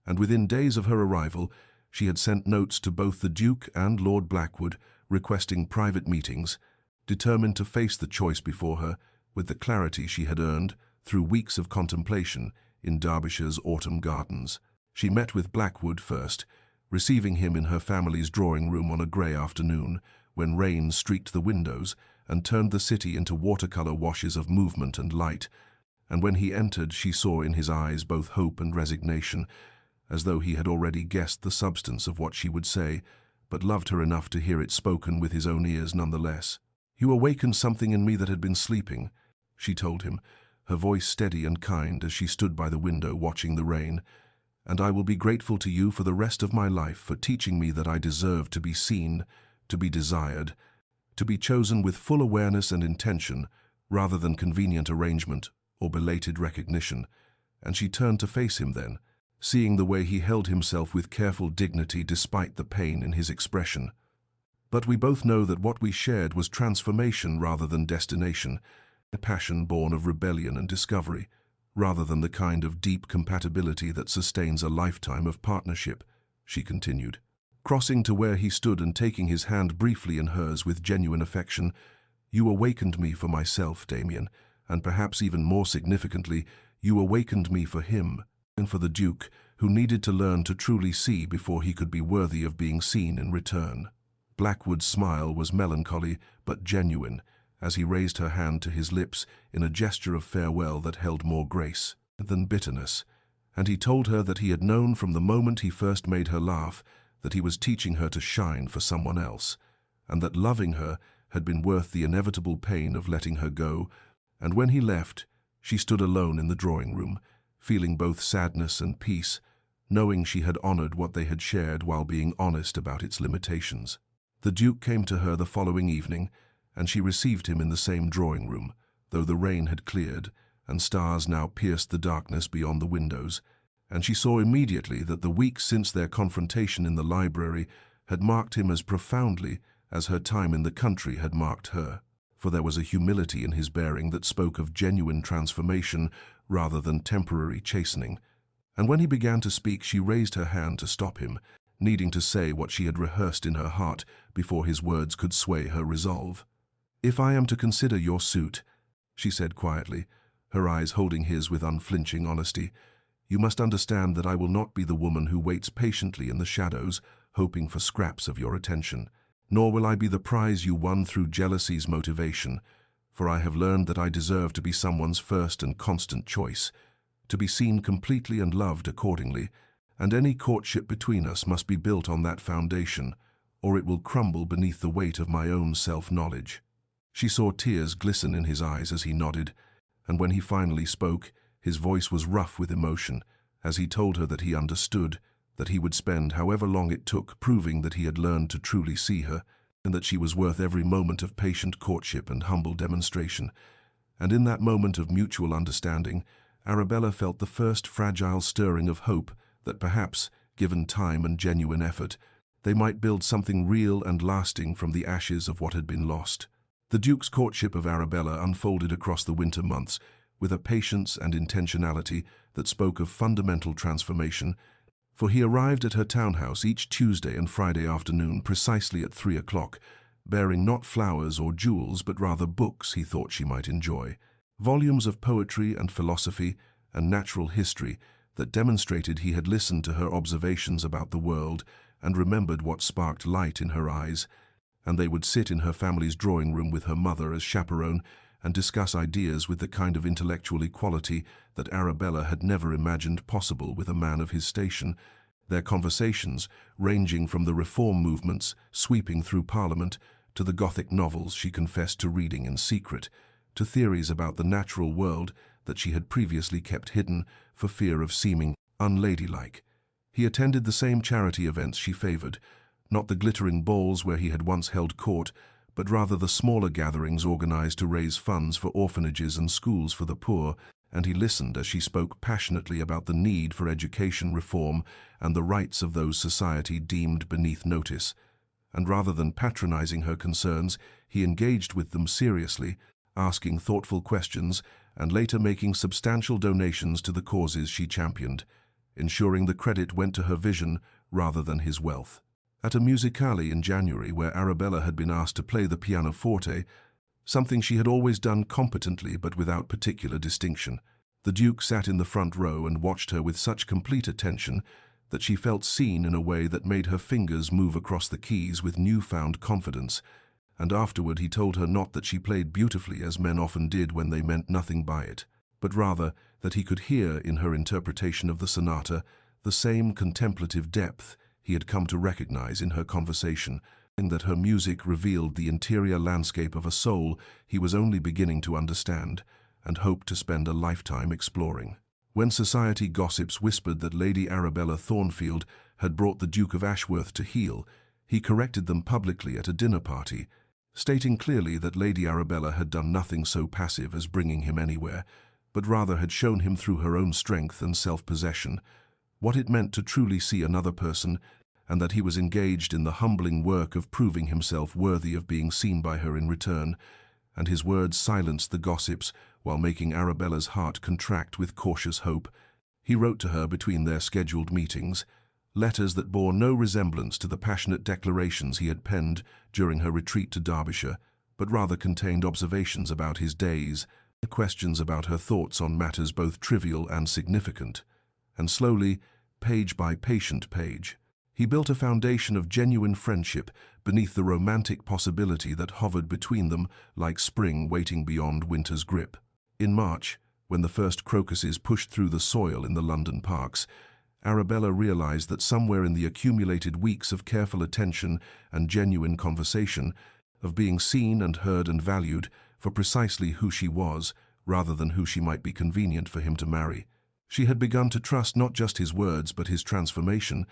A: And within days of her arrival, she had sent notes to both the Duke and Lord Blackwood requesting private meetings, determined to face the choice before her with the clarity she had earned through weeks of contemplation in Derbyshire's autumn gardens. She met with Blackwood first, receiving him in her family's drawing room on a grey afternoon when rain streaked the windows and turned the city into watercolor washes of movement and light. And when he entered, she saw in his eyes both hope and resignation, as though he had already guessed the substance of what she would say, but loved her enough to hear it spoken with his own ears nonetheless. "You awakened something in me that had been sleeping," she told him, her voice steady and kind as she stood by the window watching the rain, "and I will be grateful to you for the rest of my life for teaching me that I deserve to be seen, to be desired, to be chosen with full awareness and intention, rather than convenient arrangement or belated recognition." And she turned to face him then, seeing the way he held himself with careful dignity despite the pain in his expression. "But we both know that what we shared was transformation rather than destination, a passion born of rebellion and discovery, rather than the kind of deep compatibility that sustains a lifetime of partnership," she continued. Crossing to where he stood and taking his hand briefly in hers with genuine affection, "You awakened me for myself, Damien, and perhaps even more significantly, you awakened me for him, and for the Duke, who needed to learn to truly see before he could be worthy of being seen in return." Blackwood's smile was melancholy but genuine, as he raised her hand to his lips in a gesture of farewell that held more grace than bitterness, and he told her that he had known from the moment he first made her laugh that he was teaching her to shine for someone else, and that loving her had been worth the inevitable pain of letting her go. And when he left, she stood alone in the drawing room, feeling both sadness and peace, knowing she had honored what they had shared while being honest about its limitations. The Duke came to her the following evening, and she received him in the same drawing room, though the rain had cleared, and stars now pierced the darkness beyond the windows, and she saw immediately that the weeks since their confrontation in the library had marked him as profoundly as her time in the country had marked her, for there was a humility in his bearing that spoke of genuine transformation rather than temporary chastening. And when he began to speak, she raised her hand to stop him, needing to say what she had rehearsed in her heart before his words could sway her resolve. "If I am to consider your suit," she said quietly, her eyes holding his with unflinching honesty, "you must understand that I will not be the woman who waits patiently in the shadows, hoping for scraps of your attention. Nor will I be the prize you won through jealousy's motivation, for I have learned that I deserve to be someone's first and constant choice, to be seen completely and loved accordingly, and any courtship between us must be built on that foundation, or it will crumble beneath the weight of my own self-knowledge." She saw tears glisten in his eyes as he nodded, and when he finally spoke, his voice was rough with emotion, as he told her that he understood, that he would spend however long it took proving that he had learned to truly see her, and that she was worth every moment of patient courtship and humble demonstration. And in that moment of mutual understanding, Arabella felt the first fragile stirring of hope that perhaps, given time and genuine effort, they might build something real and lasting from the ashes of what had been lost. The Duke's courtship of Arabella unfolded across the winter months, with a patience and intentionality that spoke of fundamental transformation, for he arrived at her townhouse each Tuesday and Friday afternoon precisely at 3 o'clock, bearing not flowers or jewels but rather books he thought she might enjoy, volumes of poetry and philosophy and natural history that demonstrated he had listened to her observations about the world and remembered what sparked light in her eyes, and they would sit in her family's drawing room with her mother as chaperone and discuss ideas with the kind of intellectual equality that Arabella had never imagined possible with a man of his station, their conversations ranging from the reform movements sweeping through Parliament to the Gothic novels she confessed to reading in secret, to theories about the natural world that she had previously kept hidden for fear of seeming unladylike. He attended the same charity events she favored, not the glittering balls where he had once held court, but rather the smaller gatherings organized to raise funds for orphanages and schools for the poor, and he listened as she spoke passionately about the need for education reform and the rights of those society deemed beneath notice. And rather than patronizing her concerns, he engaged with them seriously, asking thoughtful questions and later making substantial donations to the causes she championed, ensuring the credit went to her vision rather than his wealth. At a musicale in January where Arabella had been asked to play the pianoforte, something she had always done competently but without particular distinction, the Duke sat in the front row and watched her with such complete attention that she felt seen in a way that made her fingers move across the keys with newfound confidence, and afterward he told her not that she played beautifully as men often did when they meant nothing by it, but rather that he could hear in her interpretation of the sonata the same contemplative depth he had come to recognize in her conversation, and that her music revealed the interior landscape of a soul he was only beginning to understand and hoped to spend a lifetime exploring. When society gossips whispered that Lady Arabella Thornfield had brought the Duke of Ashworth to heel, he corrected them publicly at a dinner party, stating clearly that Lady Arabella had done nothing so passive as bringing him anywhere, but rather had shown him through her own strength and self-possession what it meant to truly see another person, and that he was engaged in the humbling work of proving himself worthy of being seen by her in return, and his words silenced the gossips while making Arabella's heart contract with cautious hope. He wrote to her between their scheduled meetings, letters that bore no resemblance to the passionate declarations he had penned during her retreat to Derbyshire, but rather contained observations about his days, questions about her thoughts on matters both trivial and significant. And slowly, page by patient page, he built a foundation of genuine friendship beneath the romantic possibility that hovered between them like spring waiting beyond winter's grip. In March, when the first crocuses pushed through the soil in the London parks, Arabella realized that somewhere in the accumulated weeks of careful attention and genuine conversation, of being seen and heard and valued for precisely who she was rather than who she might be convenient for him to marry, She had begun to trust not just his words but his transformation,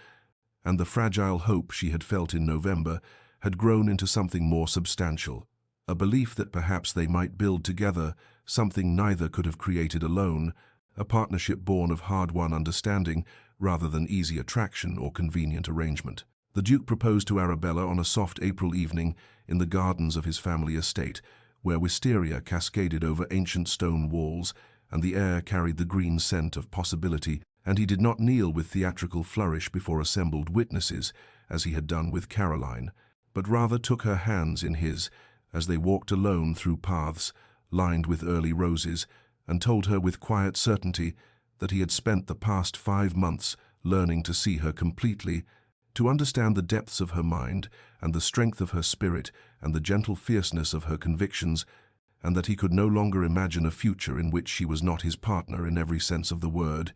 A: and the fragile hope she had felt in November had grown into something more substantial, a belief that perhaps they might build together something neither could have created alone, a partnership born of hard-won understanding rather than easy attraction or convenient arrangement. The Duke proposed to Arabella on a soft April evening in the gardens of his family estate, where wisteria cascaded over ancient stone walls and the air carried the green scent of possibility, and he did not kneel with theatrical flourish before assembled witnesses, as he had done with Caroline, but rather took her hands in his as they walked alone through paths lined with early roses, and told her with quiet certainty that he had spent the past 5 months learning to see her completely, to understand the depths of her mind and the strength of her spirit and the gentle fierceness of her convictions, and that he could no longer imagine a future in which she was not his partner in every sense of the word,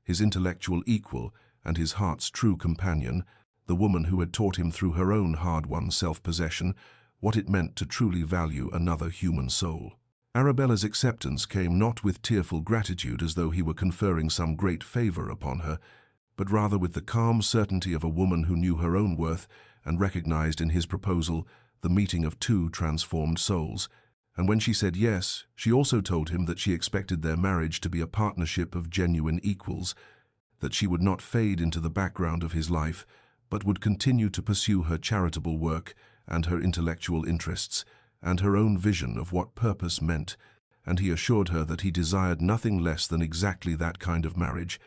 A: his intellectual equal and his heart's true companion, the woman who had taught him through her own hard-won self-possession what it meant to truly value another human soul. Arabella's acceptance came not with tearful gratitude as though he were conferring some great favor upon her, but rather with the calm certainty of a woman who knew her own worth and recognized in his proposal the meeting of two transformed souls. And when she said yes, she also told him that she expected their marriage to be a partnership of genuine equals, that she would not fade into the background of his life, but would continue to pursue her charitable work and her intellectual interests, and her own vision of what purpose meant, and he assured her that he desired nothing less than exactly that kind of marriage,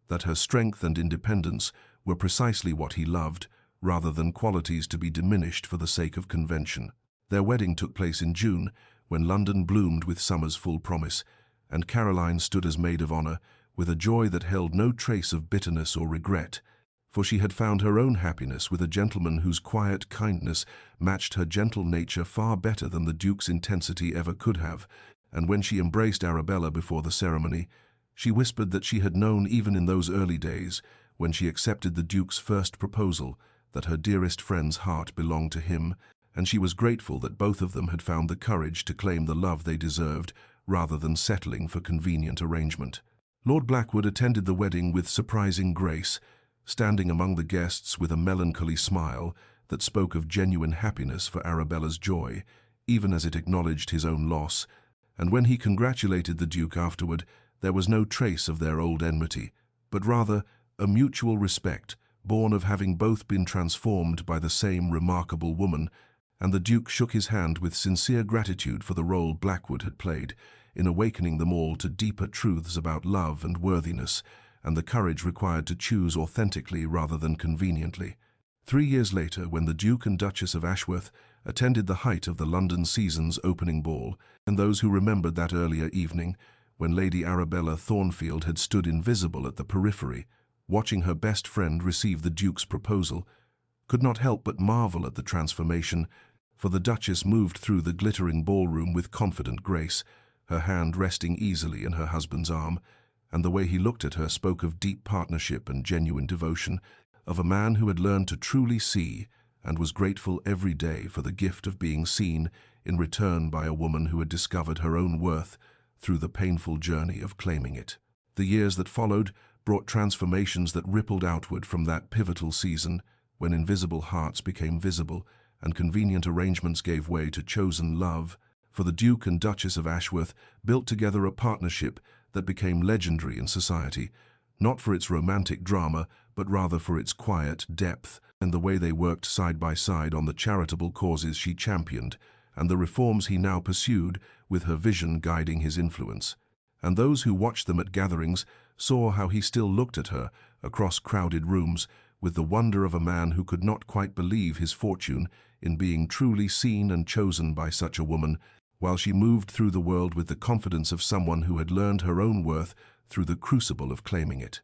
A: that her strength and independence were precisely what he loved, rather than qualities to be diminished for the sake of convention. Their wedding took place in June, when London bloomed with summer's full promise, and Caroline stood as maid of honor, with a joy that held no trace of bitterness or regret, for she had found her own happiness with a gentleman whose quiet kindness matched her gentle nature far better than the Duke's intensity ever could have, and when she embraced Arabella before the ceremony, she whispered that she had known even in those early days, when she accepted the Duke's first proposal, that her dearest friend's heart belonged to him, and she was grateful that both of them had found the courage to claim the love they deserved, rather than settling for convenient arrangement. Lord Blackwood attended the wedding with surprising grace, standing among the guests with a melancholy smile that spoke of genuine happiness for Arabella's joy, even as it acknowledged his own loss, and when he congratulated the Duke afterward, there was no trace of their old enmity, but rather a mutual respect, born of having both been transformed by the same remarkable woman, and the Duke shook his hand with sincere gratitude for the role Blackwood had played in awakening them all to deeper truths about love and worthiness, and the courage required to choose authentically rather than conveniently. 3 years later, when the Duke and Duchess of Ashworth attended the height of the London season's opening ball, and those who remembered that earlier evening, when Lady Arabella Thornfield had stood invisible at the periphery, watching her best friend receive the Duke's proposal, could not help but marvel at the transformation, for the Duchess moved through the glittering ballroom with confident grace, her hand resting easily in her husband's arm, and the way he looked at her spoke of deep partnership and genuine devotion, of a man who had learned to truly see and was grateful every day for the gift of being seen in return by a woman who had discovered her own worth through the painful journey of claiming it. The years that followed brought transformations that rippled outward from that pivotal season, when invisible hearts became visible and convenient arrangements gave way to chosen love, for the Duke and Duchess of Ashworth built together a partnership that became legendary in society, not for its romantic drama, but rather for its quiet depth and the way they worked side by side on the charitable causes she championed and the reforms he now pursued, with her vision guiding his influence. And those who watched them at gatherings saw how he still looked at her across crowded rooms with the wonder of a man who could not quite believe his fortune in being truly seen and chosen by such a woman, while she moved through the world with the confidence of someone who had learned her own worth through the crucible of claiming it.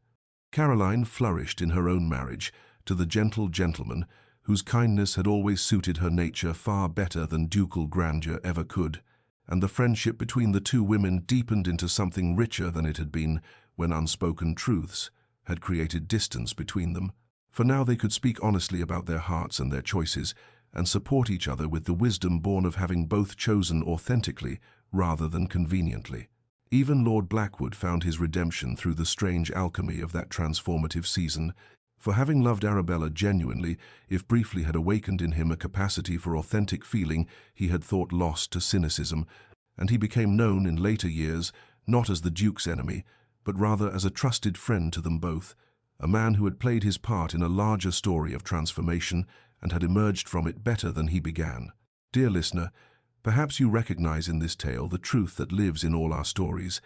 A: Caroline flourished in her own marriage to the gentle gentleman whose kindness had always suited her nature far better than ducal grandeur ever could, and the friendship between the two women deepened into something richer than it had been when unspoken truths had created distance between them. For now they could speak honestly about their hearts and their choices, and support each other with the wisdom born of having both chosen authentically rather than conveniently. Even Lord Blackwood found his redemption through the strange alchemy of that transformative season, for having loved Arabella genuinely, if briefly had awakened in him a capacity for authentic feeling he had thought lost to cynicism, and he became known in later years not as the Duke's enemy, but rather as a trusted friend to them both, a man who had played his part in a larger story of transformation and had emerged from it better than he began. Dear listener, perhaps you recognize in this tale the truth that lives in all our stories,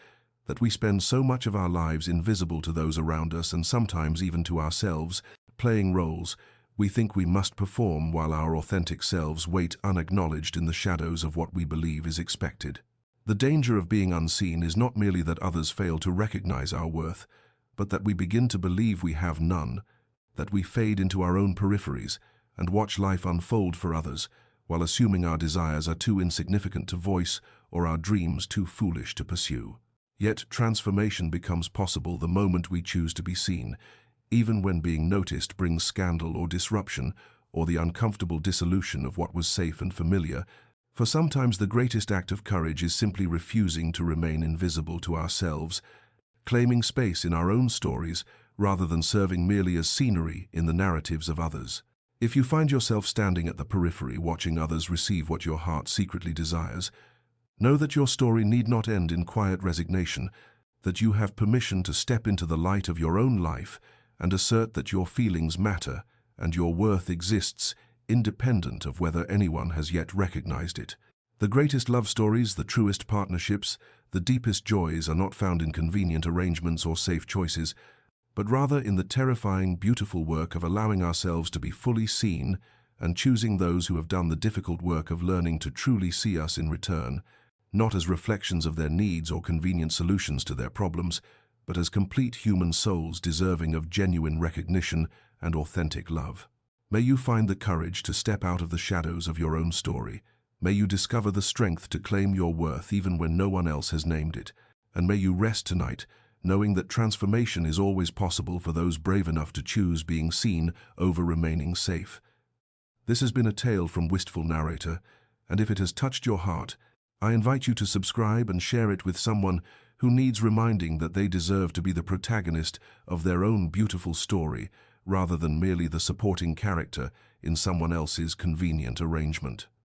A: that we spend so much of our lives invisible to those around us and sometimes even to ourselves, playing roles we think we must perform while our authentic selves wait unacknowledged in the shadows of what we believe is expected. The danger of being unseen is not merely that others fail to recognize our worth, but that we begin to believe we have none, that we fade into our own peripheries and watch life unfold for others, while assuming our desires are too insignificant to voice or our dreams too foolish to pursue. Yet transformation becomes possible the moment we choose to be seen, even when being noticed brings scandal or disruption, or the uncomfortable dissolution of what was safe and familiar. For sometimes the greatest act of courage is simply refusing to remain invisible to ourselves, claiming space in our own stories rather than serving merely as scenery in the narratives of others. If you find yourself standing at the periphery watching others receive what your heart secretly desires, know that your story need not end in quiet resignation, that you have permission to step into the light of your own life and assert that your feelings matter and your worth exists, independent of whether anyone has yet recognized it. The greatest love stories, the truest partnerships, the deepest joys are not found in convenient arrangements or safe choices, but rather in the terrifying, beautiful work of allowing ourselves to be fully seen and choosing those who have done the difficult work of learning to truly see us in return, not as reflections of their needs or convenient solutions to their problems, but as complete human souls deserving of genuine recognition and authentic love. May you find the courage to step out of the shadows of your own story. May you discover the strength to claim your worth even when no one else has named it. And may you rest tonight, knowing that transformation is always possible for those brave enough to choose being seen over remaining safe. This has been a tale from Wistful Narrator, and if it has touched your heart, I invite you to subscribe and share it with someone who needs reminding that they deserve to be the protagonist of their own beautiful story, rather than merely the supporting character in someone else's convenient arrangement.